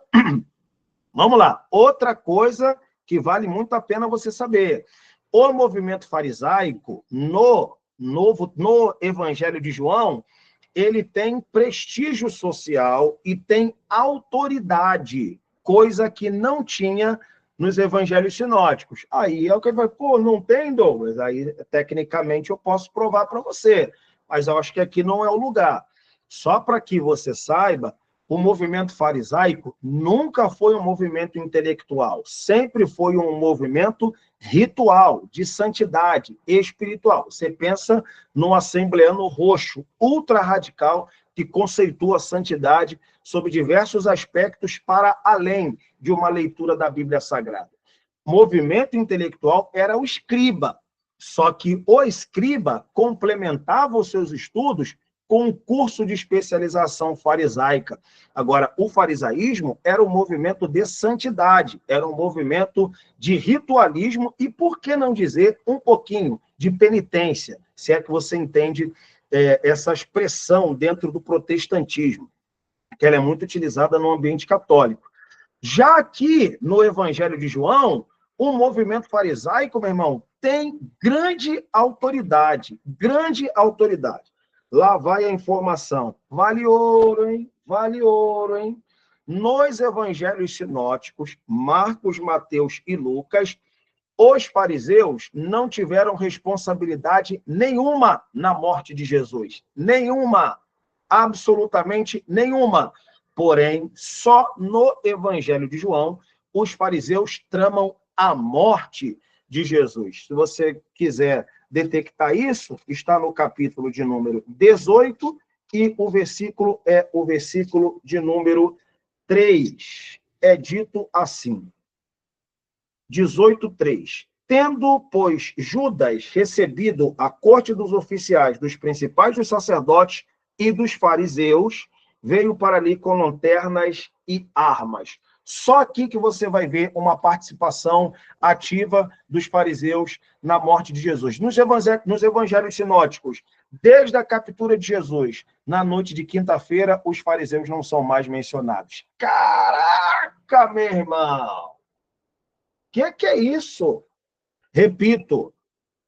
Vamos lá. Outra coisa que vale muito a pena você saber. O movimento farisaico, no Evangelho de João, ele tem prestígio social e tem autoridade, coisa que não tinha nos evangelhos sinóticos. Aí é o que vai, não tem, Douglas? Aí, tecnicamente, eu posso provar para você, mas eu acho que aqui não é o lugar. Só para que você saiba, o movimento farisaico nunca foi um movimento intelectual, sempre foi um movimento ritual, de santidade espiritual. Você pensa no assembleano roxo, ultra radical, que conceitua a santidade sob diversos aspectos para além de uma leitura da Bíblia Sagrada. movimento intelectual era o escriba. Só que o escriba complementava os seus estudos com um curso de especialização farisaica. Agora, o farisaísmo era um movimento de santidade, era um movimento de ritualismo e, por que não dizer, um pouquinho de penitência, se é que você entende essa expressão dentro do protestantismo, que ela é muito utilizada no ambiente católico. Já aqui, no Evangelho de João, o movimento farisaico, meu irmão, tem grande autoridade, grande autoridade. Lá vai a informação. Vale ouro, hein? Vale ouro, hein? Nos evangelhos sinóticos, Marcos, Mateus e Lucas, os fariseus não tiveram responsabilidade nenhuma na morte de Jesus. Nenhuma. Absolutamente nenhuma. Porém, só no Evangelho de João, os fariseus tramam a morte de Jesus. Se você quiser detectar isso, está no capítulo de número 18 e o versículo é o versículo de número 3. É dito assim, 18:3. Tendo, pois, Judas recebido a corte dos oficiais, dos principais dos sacerdotes e dos fariseus, veio para ali com lanternas e armas. Só aqui que você vai ver uma participação ativa dos fariseus na morte de Jesus. Nos evangelhos sinóticos, desde a captura de Jesus, na noite de quinta-feira, os fariseus não são mais mencionados. Caraca, meu irmão! Que é isso? Repito,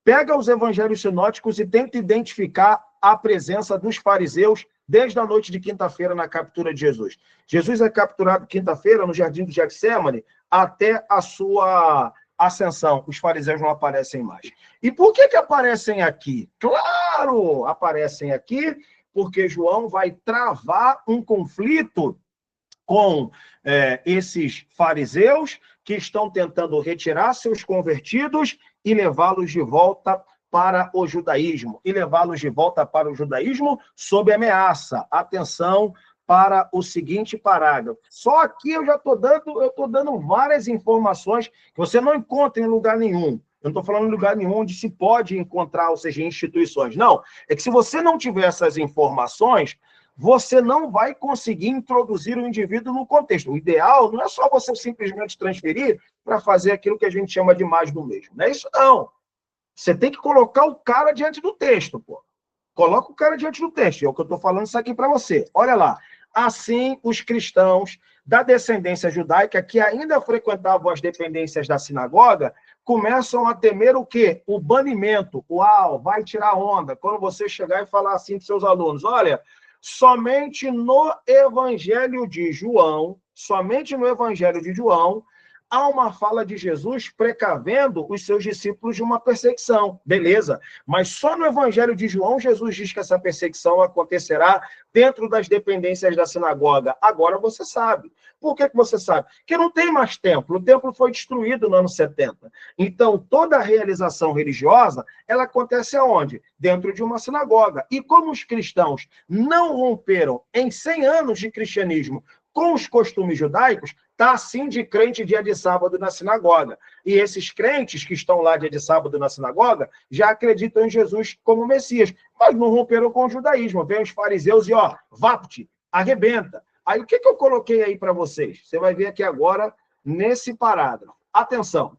pega os evangelhos sinóticos e tenta identificar a presença dos fariseus desde a noite de quinta-feira na captura de Jesus. Jesus é capturado quinta-feira no jardim do Getsemane até a sua ascensão. Os fariseus não aparecem mais. E por que aparecem aqui? Claro, aparecem aqui porque João vai travar um conflito com esses fariseus que estão tentando retirar seus convertidos e levá-los de volta para o judaísmo. E levá-los de volta para o judaísmo sob ameaça. Atenção para o seguinte parágrafo. Só aqui eu já estou dando várias informações que você não encontra em lugar nenhum. Eu não estou falando em lugar nenhum onde se pode encontrar, ou seja, em instituições. Não, é que se você não tiver essas informações, você não vai conseguir introduzir o indivíduo no contexto. O ideal não é só você simplesmente transferir para fazer aquilo que a gente chama de mais do mesmo. Não é isso, não. Você tem que colocar o cara diante do texto, pô. Coloca o cara diante do texto. É o que eu estou falando isso aqui para você. Olha lá. Assim, os cristãos da descendência judaica, que ainda frequentavam as dependências da sinagoga, começam a temer o quê? O banimento. Uau, vai tirar onda. Quando você chegar e falar assim para seus alunos, olha, somente no Evangelho de João, há uma fala de Jesus precavendo os seus discípulos de uma perseguição. Beleza, mas só no Evangelho de João, Jesus diz que essa perseguição acontecerá dentro das dependências da sinagoga. Agora você sabe. Por que você sabe? Porque não tem mais templo. O templo foi destruído no ano 70. Então, toda a realização religiosa, ela acontece aonde? Dentro de uma sinagoga. E como os cristãos não romperam em 100 anos de cristianismo com os costumes judaicos, está assim de crente dia de sábado na sinagoga. E esses crentes que estão lá dia de sábado na sinagoga já acreditam em Jesus como Messias, mas não romperam com o judaísmo. Vem os fariseus e, vapt, arrebenta. Aí o que eu coloquei aí para vocês? Você vai ver aqui agora nesse parágrafo. Atenção.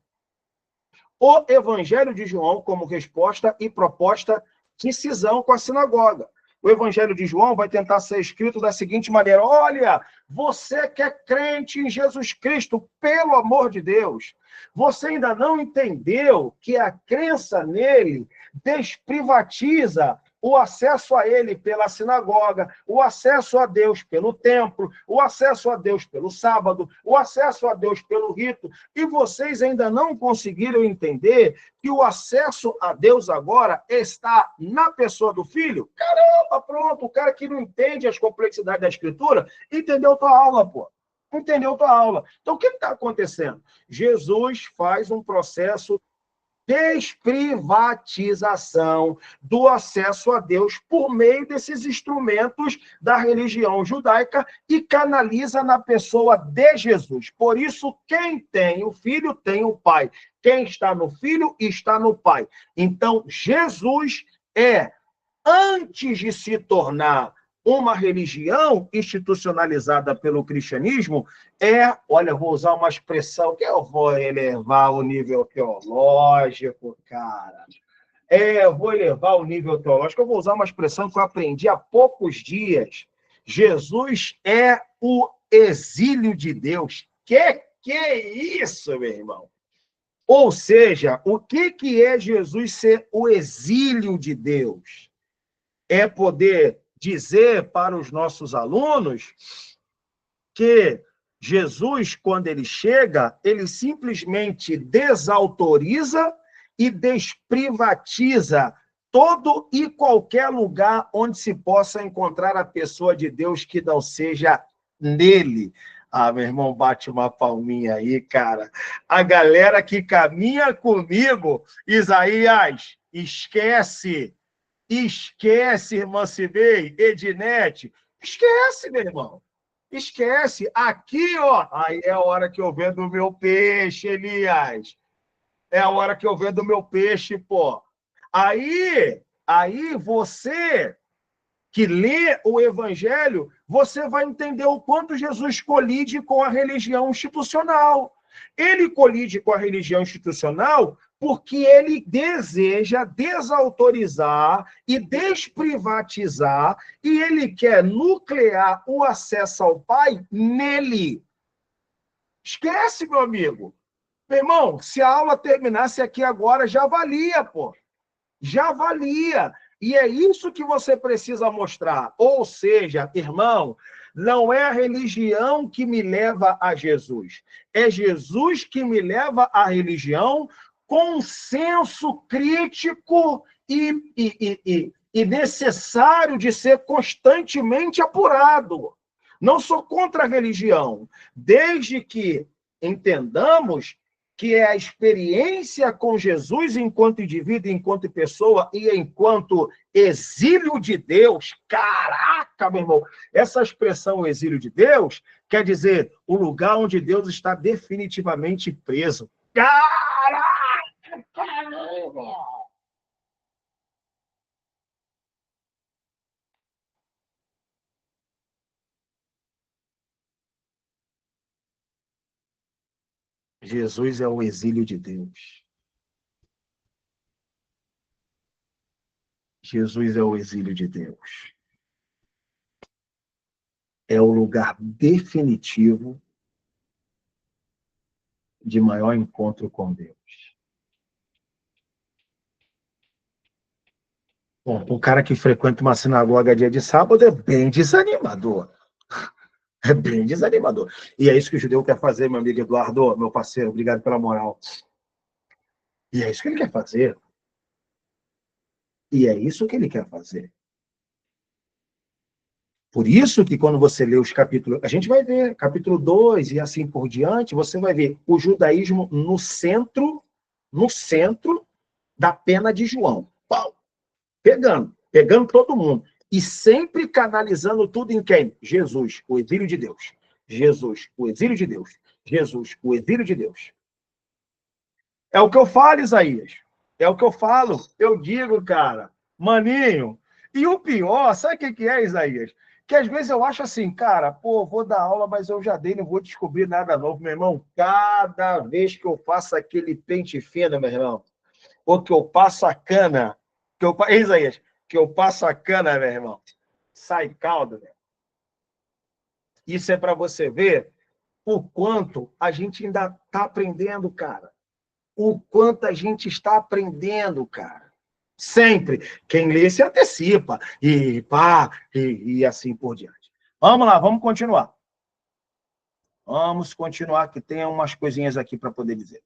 O Evangelho de João como resposta e proposta de cisão com a sinagoga. O Evangelho de João vai tentar ser escrito da seguinte maneira: olha, você que é crente em Jesus Cristo, pelo amor de Deus, você ainda não entendeu que a crença nele desprivatiza o acesso a ele pela sinagoga, o acesso a Deus pelo templo, o acesso a Deus pelo sábado, o acesso a Deus pelo rito, e vocês ainda não conseguiram entender que o acesso a Deus agora está na pessoa do Filho? Caramba, pronto, o cara que não entende as complexidades da Escritura, entendeu tua aula, pô. Entendeu tua aula. Então, o que está acontecendo? Jesus faz um processo desprivatização do acesso a Deus por meio desses instrumentos da religião judaica e canaliza na pessoa de Jesus. Por isso, quem tem o Filho tem o Pai. Quem está no Filho está no Pai. Então, Jesus antes de se tornar uma religião institucionalizada pelo cristianismo, olha, vou usar uma expressão que eu vou elevar o nível teológico, cara. Eu vou elevar o nível teológico, eu vou usar uma expressão que eu aprendi há poucos dias. Jesus é o exílio de Deus. Que é isso, meu irmão? Ou seja, o que é Jesus ser o exílio de Deus? É poder dizer para os nossos alunos que Jesus, quando ele chega, ele simplesmente desautoriza e desprivatiza todo e qualquer lugar onde se possa encontrar a pessoa de Deus que não seja nele. Ah, meu irmão, bate uma palminha aí, cara. A galera que caminha comigo, Isaías, esquece, irmã Cibei, Ednete, esquece, meu irmão. Esquece. Aqui, ó, aí é a hora que eu vendo o meu peixe, Elias. É a hora que eu vendo o meu peixe, pô. Aí você que lê o Evangelho, você vai entender o quanto Jesus colide com a religião institucional. Ele colide com a religião institucional porque ele deseja desautorizar e desprivatizar, e ele quer nuclear o acesso ao Pai nele. Esquece, meu amigo. Meu irmão, se a aula terminasse aqui agora, já valia, pô. Já valia. E é isso que você precisa mostrar. Ou seja, irmão, não é a religião que me leva a Jesus. É Jesus que me leva à religião com senso crítico e necessário de ser constantemente apurado. Não sou contra a religião, desde que entendamos que é a experiência com Jesus enquanto indivíduo, enquanto pessoa e enquanto exílio de Deus. Caraca, meu irmão! Essa expressão exílio de Deus quer dizer o lugar onde Deus está definitivamente preso. Caraca! Caramba! Jesus é o exílio de Deus. Jesus é o exílio de Deus. É o lugar definitivo de maior encontro com Deus. Bom, um cara que frequenta uma sinagoga dia de sábado é bem desanimador. É bem desanimador. E é isso que o judeu quer fazer, meu amigo Eduardo, meu parceiro. Obrigado pela moral. E é isso que ele quer fazer. E é isso que ele quer fazer. Por isso que quando você lê os capítulos, a gente vai ver capítulo 2 e assim por diante, você vai ver o judaísmo no centro da pena de João. Pau. Pegando todo mundo. E sempre canalizando tudo em quem? Jesus, o exílio de Deus. Jesus, o exílio de Deus. Jesus, o exílio de Deus. É o que eu falo, Isaías. É o que eu falo. Eu digo, cara, maninho. E o pior, sabe o que é, Isaías? Que às vezes eu acho assim, cara, pô, vou dar aula, mas eu já dei, não vou descobrir nada novo, meu irmão. Cada vez que eu faço aquele pente fino, meu irmão, ou que eu passo a cana, Isaías, que eu passo a cana, meu irmão, sai caldo, velho. Isso é para você ver o quanto a gente ainda está aprendendo, cara. O quanto a gente está aprendendo, cara. Sempre. Quem lê se antecipa. E pá, e assim por diante. Vamos lá, vamos continuar. Vamos continuar, que tem umas coisinhas aqui para poder dizer.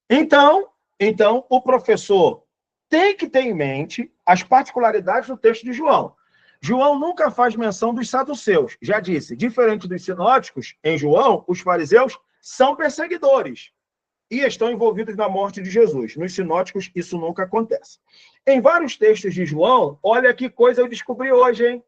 Então, o professor tem que ter em mente as particularidades do texto de João. João nunca faz menção dos saduceus. Já disse, diferente dos sinóticos, em João, os fariseus são perseguidores. e estão envolvidos na morte de Jesus. Nos sinóticos, isso nunca acontece. Em vários textos de João, olha que coisa eu descobri hoje, hein?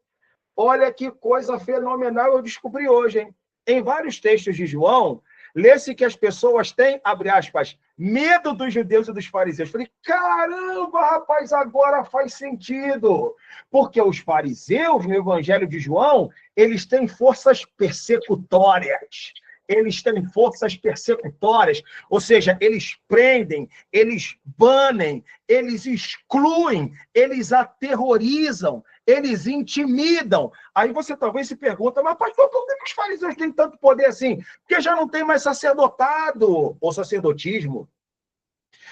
Olha que coisa fenomenal eu descobri hoje, hein? Em vários textos de João, lê-se que as pessoas têm, abre aspas, medo dos judeus e dos fariseus. Falei, caramba, rapaz, agora faz sentido. Porque os fariseus, no Evangelho de João, eles têm forças persecutórias. Eles têm forças persecutórias, ou seja, eles prendem, eles banem, eles excluem, eles aterrorizam, eles intimidam. Aí você talvez se pergunta, mas pastor, por que os fariseus têm tanto poder assim? Porque já não tem mais sacerdotado ou sacerdotismo.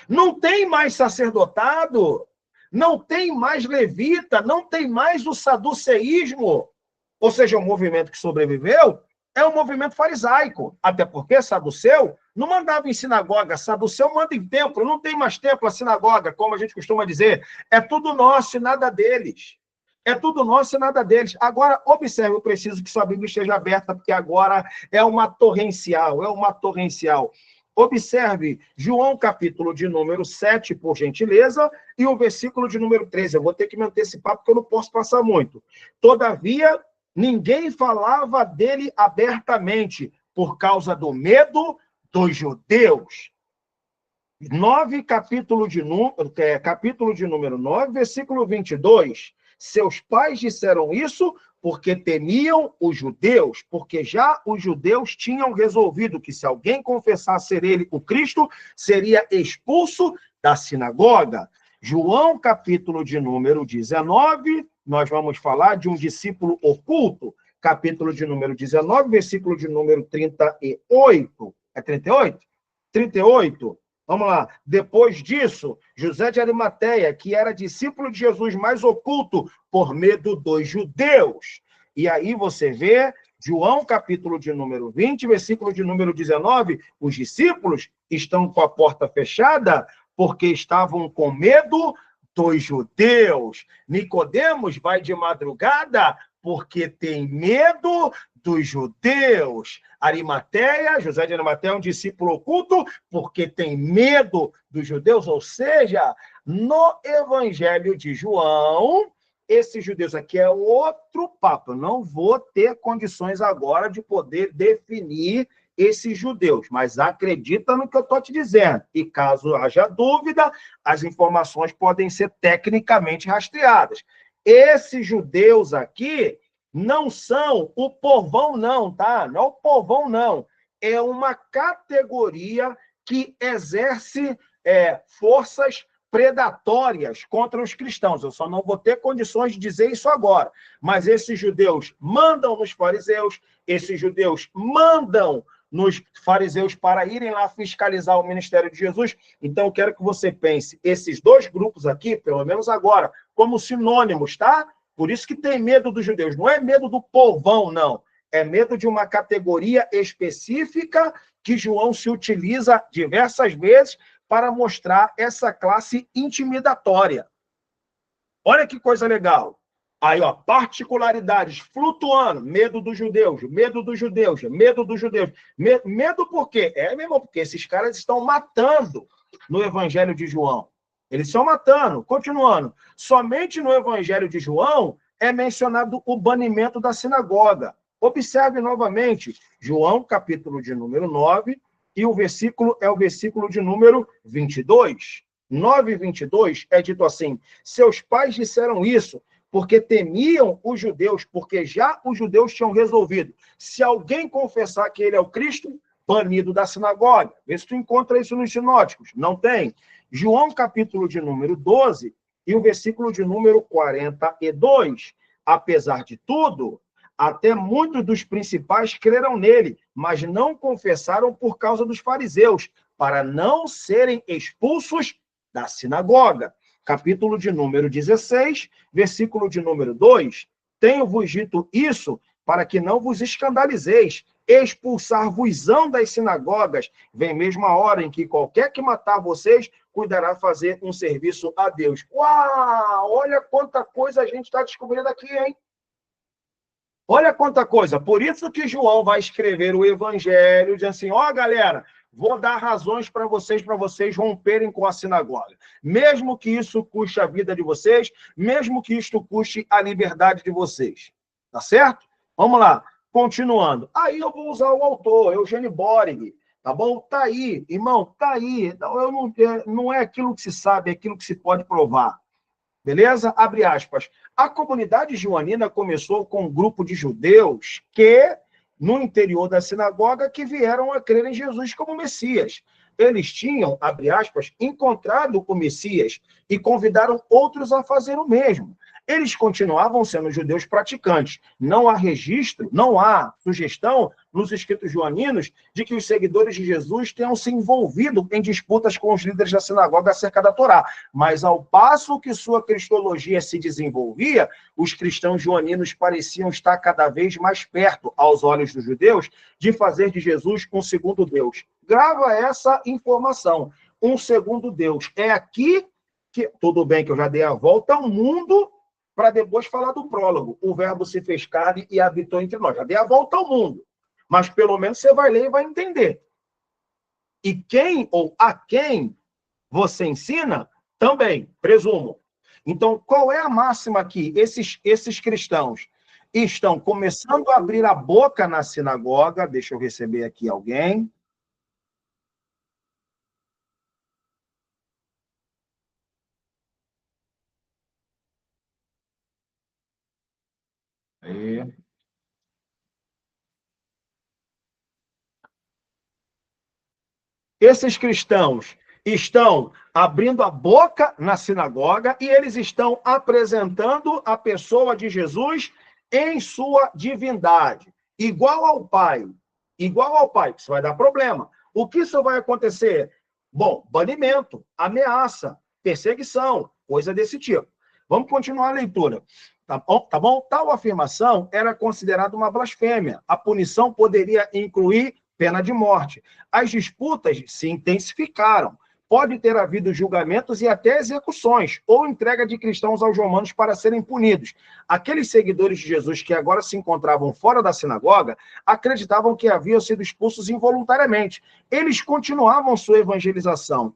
Não tem mais sacerdotado, não tem mais levita, não tem mais o saduceísmo. Ou seja, o movimento que sobreviveu é um movimento farisaico. Até porque saduceu não mandava em sinagoga, saduceu manda em templo, não tem mais templo a sinagoga, como a gente costuma dizer. É tudo nosso e nada deles. É tudo nosso e nada deles. Agora, observe, eu preciso que sua Bíblia esteja aberta, porque agora é uma torrencial, é uma torrencial. Observe João, capítulo de número 7, por gentileza, e o versículo de número 13. Eu vou ter que me antecipar, porque eu não posso passar muito. Todavia, ninguém falava dele abertamente, por causa do medo dos judeus. 9, capítulo de número 9, versículo 22. Seus pais disseram isso porque temiam os judeus, porque já os judeus tinham resolvido que se alguém confessasse ser ele o Cristo, seria expulso da sinagoga. João, capítulo de número 19, nós vamos falar de um discípulo oculto, capítulo de número 19, versículo de número 38. É 38? 38. Vamos lá. Depois disso, José de Arimateia, que era discípulo de Jesus, mais oculto, por medo dos judeus. E aí você vê, João, capítulo de número 20, versículo de número 19, os discípulos estão com a porta fechada porque estavam com medo dos judeus. Nicodemos vai de madrugada porque tem medo dos judeus. Arimateia, José de Arimateia é um discípulo oculto porque tem medo dos judeus, ou seja, no Evangelho de João, esses judeus aqui é outro papo. Eu não vou ter condições agora de poder definir esses judeus, mas acredita no que eu estou te dizendo. E caso haja dúvida, as informações podem ser tecnicamente rastreadas. Esses judeus aqui não são o povão, não, tá? Não é o povão, não. É uma categoria que exerce forças predatórias contra os cristãos. Eu só não vou ter condições de dizer isso agora. Mas esses judeus mandam nos fariseus, esses judeus mandam nos fariseus para irem lá fiscalizar o ministério de Jesus. Então, eu quero que você pense esses dois grupos aqui, pelo menos agora, como sinônimos, tá? Por isso que tem medo dos judeus. Não é medo do povão, não. É medo de uma categoria específica que João se utiliza diversas vezes para mostrar essa classe intimidatória. Olha que coisa legal. Aí, ó, particularidades, flutuando, medo dos judeus, medo dos judeus, medo dos judeus. Medo por quê? É mesmo porque esses caras estão matando no Evangelho de João. Eles estão matando. Continuando. Somente no Evangelho de João é mencionado o banimento da sinagoga. Observe novamente, João, capítulo de número 9, e o versículo é o versículo de número 22. 9:22 é dito assim: seus pais disseram isso porque temiam os judeus, porque já os judeus tinham resolvido. Se alguém confessar que ele é o Cristo, banido da sinagoga. Vê se tu encontra isso nos sinóticos. Não tem. João, capítulo de número 12, e o versículo de número 42. Apesar de tudo, até muitos dos principais creram nele, mas não confessaram por causa dos fariseus, para não serem expulsos da sinagoga. Capítulo de número 16, versículo de número 2. Tenho-vos dito isso para que não vos escandalizeis. Expulsar-vos-ão das sinagogas. Vem mesmo a hora em que qualquer que matar vocês cuidará fazer um serviço a Deus. Uau! Olha quanta coisa a gente está descobrindo aqui, hein? Olha quanta coisa. Por isso que João vai escrever o Evangelho, dizendo assim, ó, galera, vou dar razões para vocês romperem com a sinagoga. Mesmo que isso custe a vida de vocês, mesmo que isto custe a liberdade de vocês. Tá certo? Vamos lá. Continuando. Aí eu vou usar o autor, Eugênio Boring. Tá bom? Tá aí, irmão, tá aí. Não é aquilo que se sabe, é aquilo que se pode provar. Beleza? Abre aspas. A comunidade joanina começou com um grupo de judeus que, no interior da sinagoga, que vieram a crer em Jesus como Messias. Eles tinham, abre aspas, encontrado o Messias e convidaram outros a fazer o mesmo. Eles continuavam sendo judeus praticantes. Não há registro, não há sugestão nos escritos joaninos de que os seguidores de Jesus tenham se envolvido em disputas com os líderes da sinagoga acerca da Torá. Mas, ao passo que sua cristologia se desenvolvia, os cristãos joaninos pareciam estar cada vez mais perto, aos olhos dos judeus, de fazer de Jesus um segundo Deus. Grava essa informação. Um segundo Deus. É aqui que... Tudo bem que eu já dei a volta ao mundo para depois falar do prólogo. O verbo se fez carne e habitou entre nós. Já dei a volta ao mundo. Mas pelo menos você vai ler e vai entender. E quem ou a quem você ensina, também, presumo. Então, qual é a máxima aqui? Esses cristãos estão começando a abrir a boca na sinagoga. Deixa eu receber aqui alguém. Aí. Esses cristãos estão abrindo a boca na sinagoga e eles estão apresentando a pessoa de Jesus em sua divindade, igual ao Pai. Igual ao Pai. Isso vai dar problema. O que isso vai acontecer? Bom, banimento, ameaça, perseguição, coisa desse tipo. Vamos continuar a leitura. Tá bom? Tá bom? Tal afirmação era considerada uma blasfêmia. A punição poderia incluir pena de morte. As disputas se intensificaram. Pode ter havido julgamentos e até execuções, ou entrega de cristãos aos romanos para serem punidos. Aqueles seguidores de Jesus que agora se encontravam fora da sinagoga acreditavam que haviam sido expulsos involuntariamente. Eles continuavam sua evangelização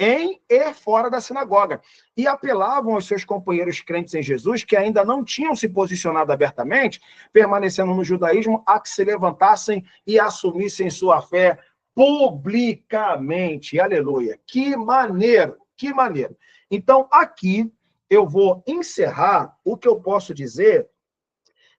em e fora da sinagoga, e apelavam aos seus companheiros crentes em Jesus, que ainda não tinham se posicionado abertamente, permanecendo no judaísmo, a que se levantassem e assumissem sua fé publicamente. Aleluia! Que maneiro! Que maneiro! Então, aqui, eu vou encerrar o que eu posso dizer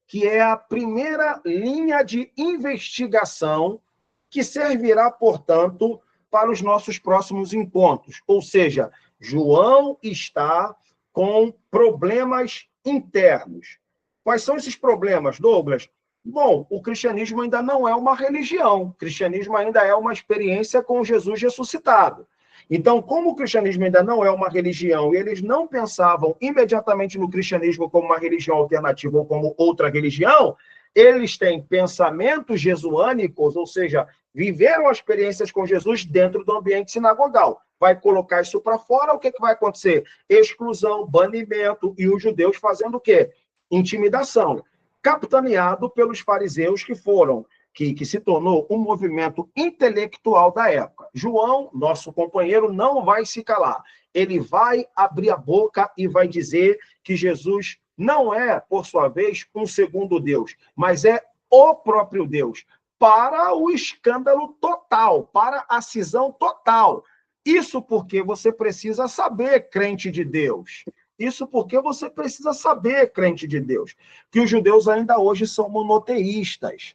que é a primeira linha de investigação que servirá, portanto, para os nossos próximos encontros. Ou seja, João está com problemas internos. Quais são esses problemas, Douglas? Bom, o cristianismo ainda não é uma religião. O cristianismo ainda é uma experiência com Jesus ressuscitado. Então, como o cristianismo ainda não é uma religião e eles não pensavam imediatamente no cristianismo como uma religião alternativa ou como outra religião, eles têm pensamentos jesuânicos, ou seja, viveram experiências com Jesus dentro do ambiente sinagogal. Vai colocar isso para fora, o que vai acontecer? Exclusão, banimento, e os judeus fazendo o quê? Intimidação. Capitaneado pelos fariseus que se tornou um movimento intelectual da época. João, nosso companheiro, não vai se calar. Ele vai abrir a boca e vai dizer que Jesus não é, por sua vez, um segundo Deus, mas é o próprio Deus, para o escândalo total, para a cisão total. Isso porque você precisa saber, crente de Deus. Isso porque você precisa saber, crente de Deus, que os judeus ainda hoje são monoteístas,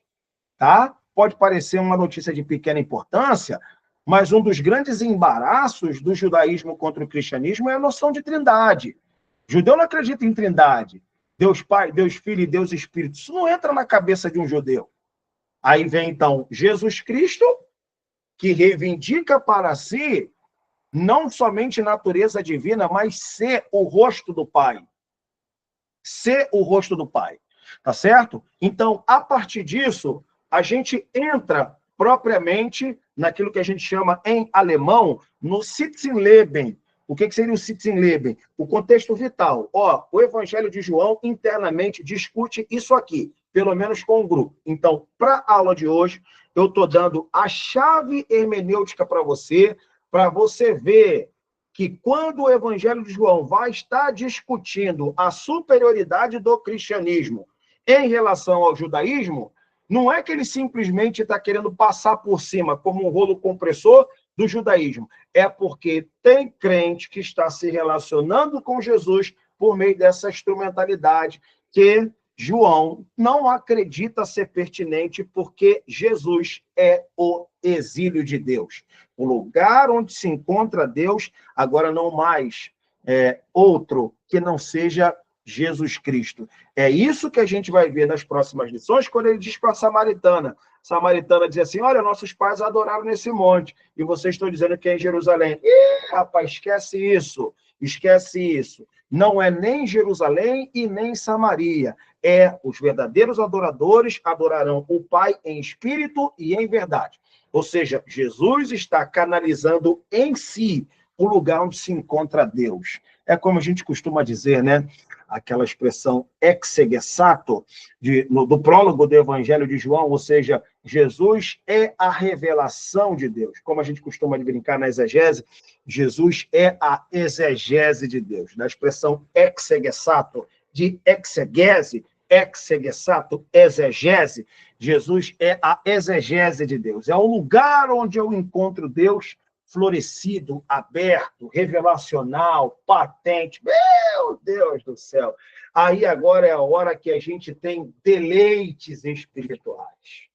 tá? Pode parecer uma notícia de pequena importância, mas um dos grandes embaraços do judaísmo contra o cristianismo é a noção de trindade. O judeu não acredita em trindade. Deus Pai, Deus Filho e Deus Espírito. Isso não entra na cabeça de um judeu. Aí vem, então, Jesus Cristo, que reivindica para si não somente natureza divina, mas ser o rosto do Pai. Ser o rosto do Pai. Tá certo? Então, a partir disso, a gente entra propriamente naquilo que a gente chama em alemão no Sitzenleben. O que seria o Sitzenleben? O contexto vital. O Evangelho de João internamente discute isso aqui, pelo menos com o grupo. Então, para a aula de hoje, eu estou dando a chave hermenêutica para você ver que quando o Evangelho de João vai estar discutindo a superioridade do cristianismo em relação ao judaísmo, não é que ele simplesmente está querendo passar por cima como um rolo compressor do judaísmo. É porque tem crente que está se relacionando com Jesus por meio dessa instrumentalidade que João não acredita ser pertinente, porque Jesus é o exílio de Deus. O lugar onde se encontra Deus, agora não mais outro que não seja Jesus Cristo. É isso que a gente vai ver nas próximas lições, quando ele diz para a samaritana. A samaritana diz assim, olha, nossos pais adoraram nesse monte, e vocês estão dizendo que é em Jerusalém. Ih, rapaz, esquece isso, esquece isso. Não é nem Jerusalém e nem Samaria. Os verdadeiros adoradores adorarão o Pai em espírito e em verdade. Ou seja, Jesus está canalizando em si o lugar onde se encontra Deus. É como a gente costuma dizer, né? Aquela expressão exegesato do prólogo do Evangelho de João, ou seja, Jesus é a revelação de Deus. Como a gente costuma brincar na exegese, Jesus é a exegese de Deus. Na expressão exegesato, de exegese, exegesato, exegese, Jesus é a exegese de Deus. É o lugar onde eu encontro Deus florescido, aberto, revelacional, patente. Meu Deus do céu! Aí agora é a hora que a gente tem deleites espirituais.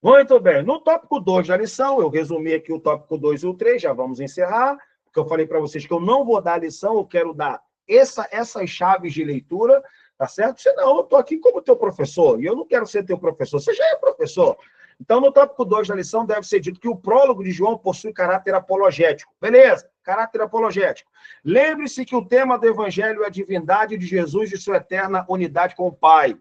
Muito bem. No tópico 2 da lição, eu resumi aqui o tópico 2 e o 3, já vamos encerrar, porque eu falei para vocês que eu não vou dar a lição, eu quero dar essas chaves de leitura, tá certo? Senão, eu estou aqui como teu professor, e eu não quero ser teu professor, você já é professor. Então, no tópico 2 da lição, deve ser dito que o prólogo de João possui caráter apologético. Beleza, caráter apologético. Lembre-se que o tema do Evangelho é a divindade de Jesus e sua eterna unidade com o Pai.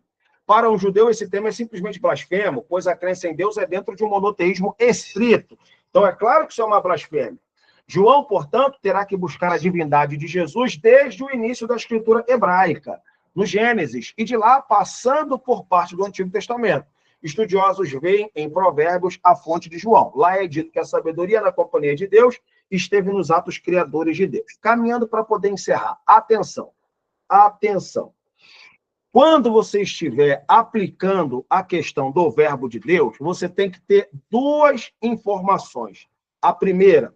Para um judeu, esse tema é simplesmente blasfemo, pois a crença em Deus é dentro de um monoteísmo estrito. Então, é claro que isso é uma blasfêmia. João, portanto, terá que buscar a divindade de Jesus desde o início da escritura hebraica, no Gênesis, e de lá passando por parte do Antigo Testamento. Estudiosos veem em Provérbios a fonte de João. Lá é dito que a sabedoria na companhia de Deus esteve nos atos criadores de Deus. Caminhando para poder encerrar. Atenção. Atenção. Quando você estiver aplicando a questão do verbo de Deus, você tem que ter duas informações. A primeira,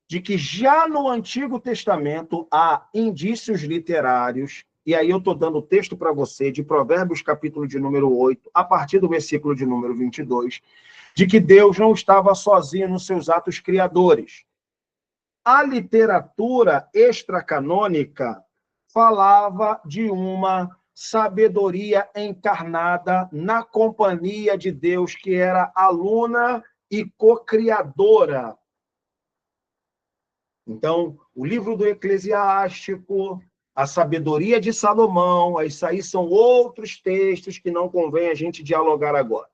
de que já no Antigo Testamento há indícios literários, e aí eu estou dando o texto para você, de Provérbios, capítulo de número 8, a partir do versículo de número 22, de que Deus não estava sozinho nos seus atos criadores. A literatura extracanônica falava de uma sabedoria encarnada na companhia de Deus, que era aluna e co-criadora. Então, o livro do Eclesiástico, a sabedoria de Salomão, isso aí são outros textos que não convém a gente dialogar agora.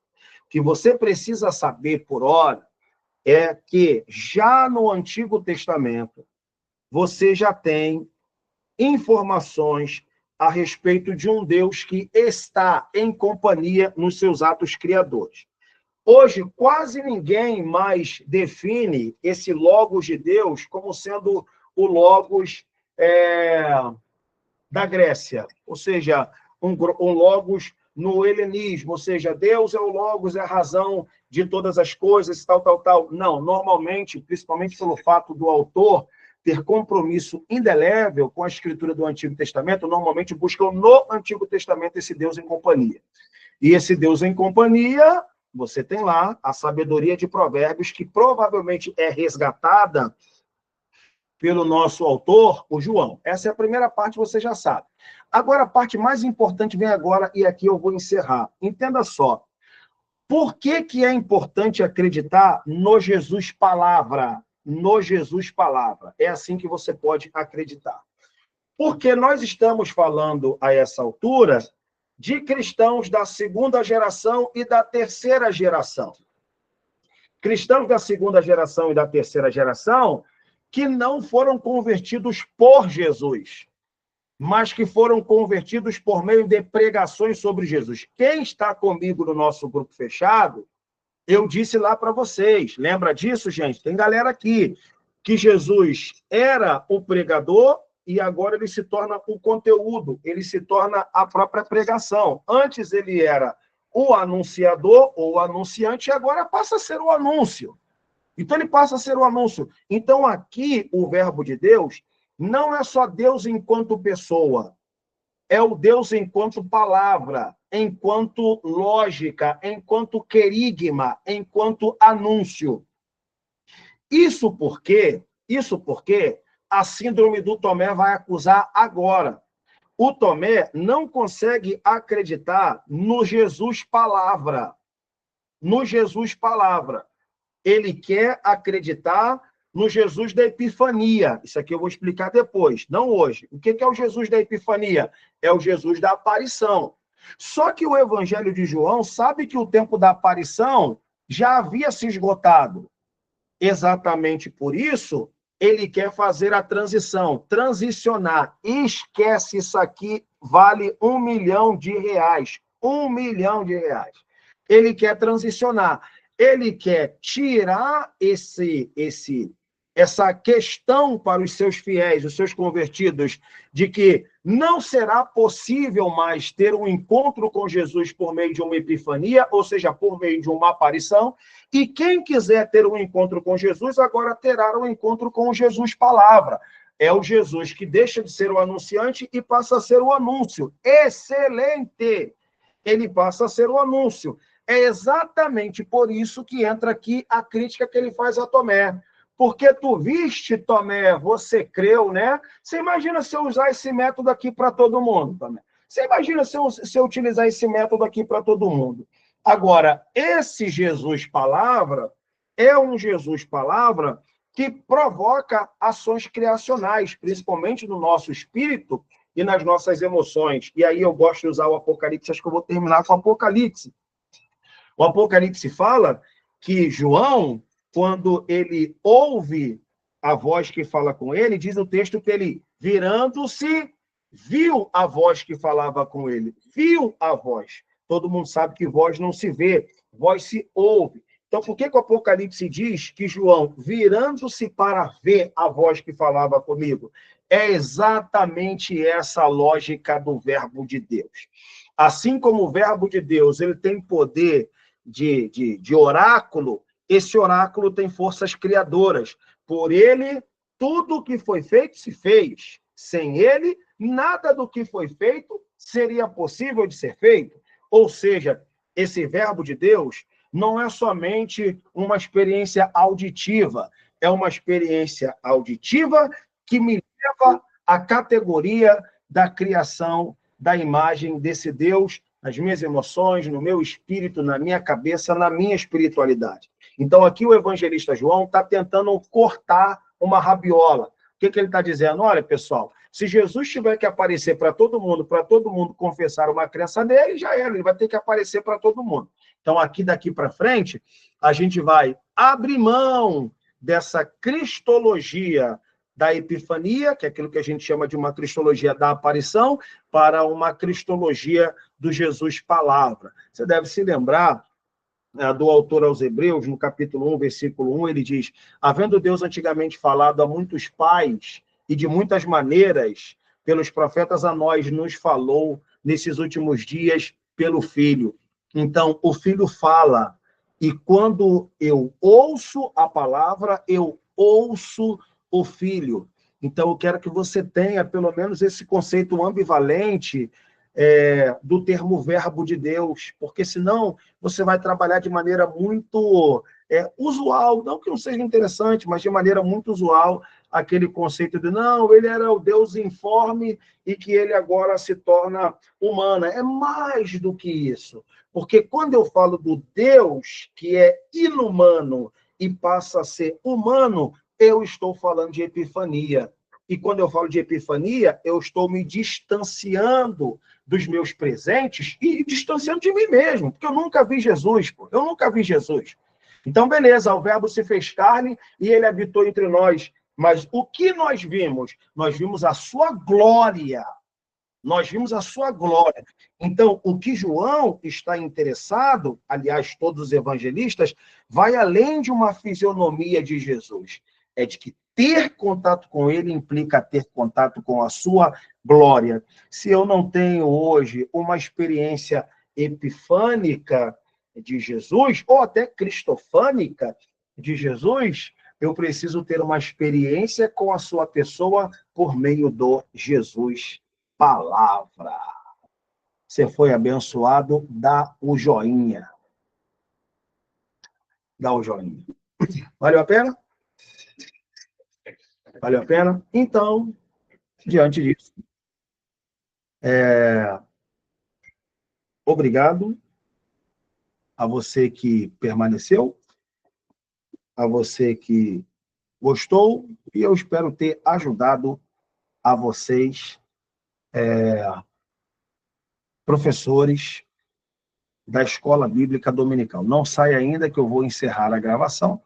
O que você precisa saber, por hora, é que já no Antigo Testamento, você já tem informações a respeito de um Deus que está em companhia nos seus atos criadores. Hoje, quase ninguém mais define esse Logos de Deus como sendo o Logos da Grécia, ou seja, um Logos no helenismo, ou seja, Deus é o Logos, é a razão de todas as coisas, tal, tal, tal. Não, normalmente, principalmente pelo fato do autor ter compromisso indelével com a escritura do Antigo Testamento, normalmente buscam no Antigo Testamento esse Deus em companhia. E esse Deus em companhia, você tem lá a sabedoria de Provérbios, que provavelmente é resgatada pelo nosso autor, o João. Essa é a primeira parte, você já sabe. Agora, a parte mais importante vem agora, e aqui eu vou encerrar. Entenda só. Por que é importante acreditar no Jesus Palavra? No Jesus Palavra. É assim que você pode acreditar. Porque nós estamos falando, a essa altura, de cristãos da segunda geração e da terceira geração. Cristãos da segunda geração e da terceira geração que não foram convertidos por Jesus. mas que foram convertidos por meio de pregações sobre Jesus. Quem está comigo no nosso grupo fechado, eu disse lá para vocês, lembra disso, gente? Tem galera aqui, que Jesus era o pregador e agora ele se torna o conteúdo, ele se torna a própria pregação. Antes ele era o anunciador ou o anunciante e agora passa a ser o anúncio. Então ele passa a ser o anúncio. Então aqui o verbo de Deus não é só Deus enquanto pessoa, é o Deus enquanto palavra, enquanto lógica, enquanto querigma, enquanto anúncio. Isso porque a síndrome do Tomé vai acusar agora. O Tomé não consegue acreditar no Jesus palavra. No Jesus palavra. Ele quer acreditar no Jesus da Epifania. Isso aqui eu vou explicar depois, não hoje. O que é o Jesus da Epifania? É o Jesus da aparição. Só que o Evangelho de João sabe que o tempo da aparição já havia se esgotado. Exatamente por isso, ele quer fazer a transição, transicionar. Esquece isso aqui, vale R$1 milhão. R$1 milhão. Ele quer transicionar. Ele quer tirar essa questão para os seus fiéis, os seus convertidos, de que não será possível mais ter um encontro com Jesus por meio de uma epifania, ou seja, por meio de uma aparição, e quem quiser ter um encontro com Jesus, agora terá um encontro com o Jesus palavra. É o Jesus que deixa de ser o anunciante e passa a ser o anúncio. Excelente! Ele passa a ser o anúncio. É exatamente por isso que entra aqui a crítica que ele faz a Tomé. Porque tu viste, Tomé, você creu, né? Você imagina se eu usar esse método aqui para todo mundo, Tomé? Você imagina se eu utilizar esse método aqui para todo mundo? Agora, esse Jesus palavra é um Jesus palavra que provoca ações criacionais, principalmente no nosso espírito e nas nossas emoções. E aí eu gosto de usar o Apocalipse, acho que eu vou terminar com o Apocalipse. O Apocalipse fala que João, quando ele ouve a voz que fala com ele, diz o texto que ele, virando-se, viu a voz que falava com ele. Viu a voz. Todo mundo sabe que voz não se vê, voz se ouve. Então, por que o Apocalipse diz que João, virando-se para ver a voz que falava comigo? É exatamente essa lógica do verbo de Deus. Assim como o verbo de Deus ele tem poder de oráculo, esse oráculo tem forças criadoras. Por ele, tudo o que foi feito se fez. Sem ele, nada do que foi feito seria possível de ser feito. Ou seja, esse verbo de Deus não é somente uma experiência auditiva, é uma experiência auditiva que me leva à categoria da criação da imagem desse Deus nas minhas emoções, no meu espírito, na minha cabeça, na minha espiritualidade. Então, aqui o evangelista João está tentando cortar uma rabiola. O que ele está dizendo? Olha, pessoal, se Jesus tiver que aparecer para todo mundo confessar uma crença nele, já era, ele vai ter que aparecer para todo mundo. Então, aqui daqui para frente, a gente vai abrir mão dessa cristologia da epifania, que é aquilo que a gente chama de uma cristologia da aparição, para uma cristologia do Jesus palavra. Você deve se lembrar do autor aos Hebreus, no capítulo 1, versículo 1, ele diz: havendo Deus antigamente falado a muitos pais e de muitas maneiras, pelos profetas a nós nos falou nesses últimos dias pelo Filho. Então, o Filho fala, e quando eu ouço a palavra, eu ouço o Filho. Então, eu quero que você tenha, pelo menos, esse conceito ambivalente do termo verbo de Deus, porque senão você vai trabalhar de maneira muito usual, não que não seja interessante, mas de maneira muito usual, aquele conceito de, não, ele era o Deus informe e que ele agora se torna humana. É mais do que isso, porque quando eu falo do Deus que é inumano e passa a ser humano, eu estou falando de epifania. E quando eu falo de epifania, eu estou me distanciando dos meus presentes e distanciando de mim mesmo, porque eu nunca vi Jesus, pô. Eu nunca vi Jesus. Então, beleza, o verbo se fez carne e ele habitou entre nós. Mas o que nós vimos? Nós vimos a sua glória. nós vimos a sua glória. Então, o que João está interessado, aliás, todos os evangelistas, vai além de uma fisionomia de Jesus. É de que ter contato com ele implica ter contato com a sua glória. Se eu não tenho hoje uma experiência epifânica de Jesus, ou até cristofânica de Jesus, eu preciso ter uma experiência com a sua pessoa por meio do Jesus Palavra. Você foi abençoado, dá o joinha. Dá o joinha. Valeu a pena? Valeu a pena? Então, diante disso, obrigado a você que permaneceu, a você que gostou, e eu espero ter ajudado a vocês, professores da Escola Bíblica Dominical. Não sai ainda, que eu vou encerrar a gravação,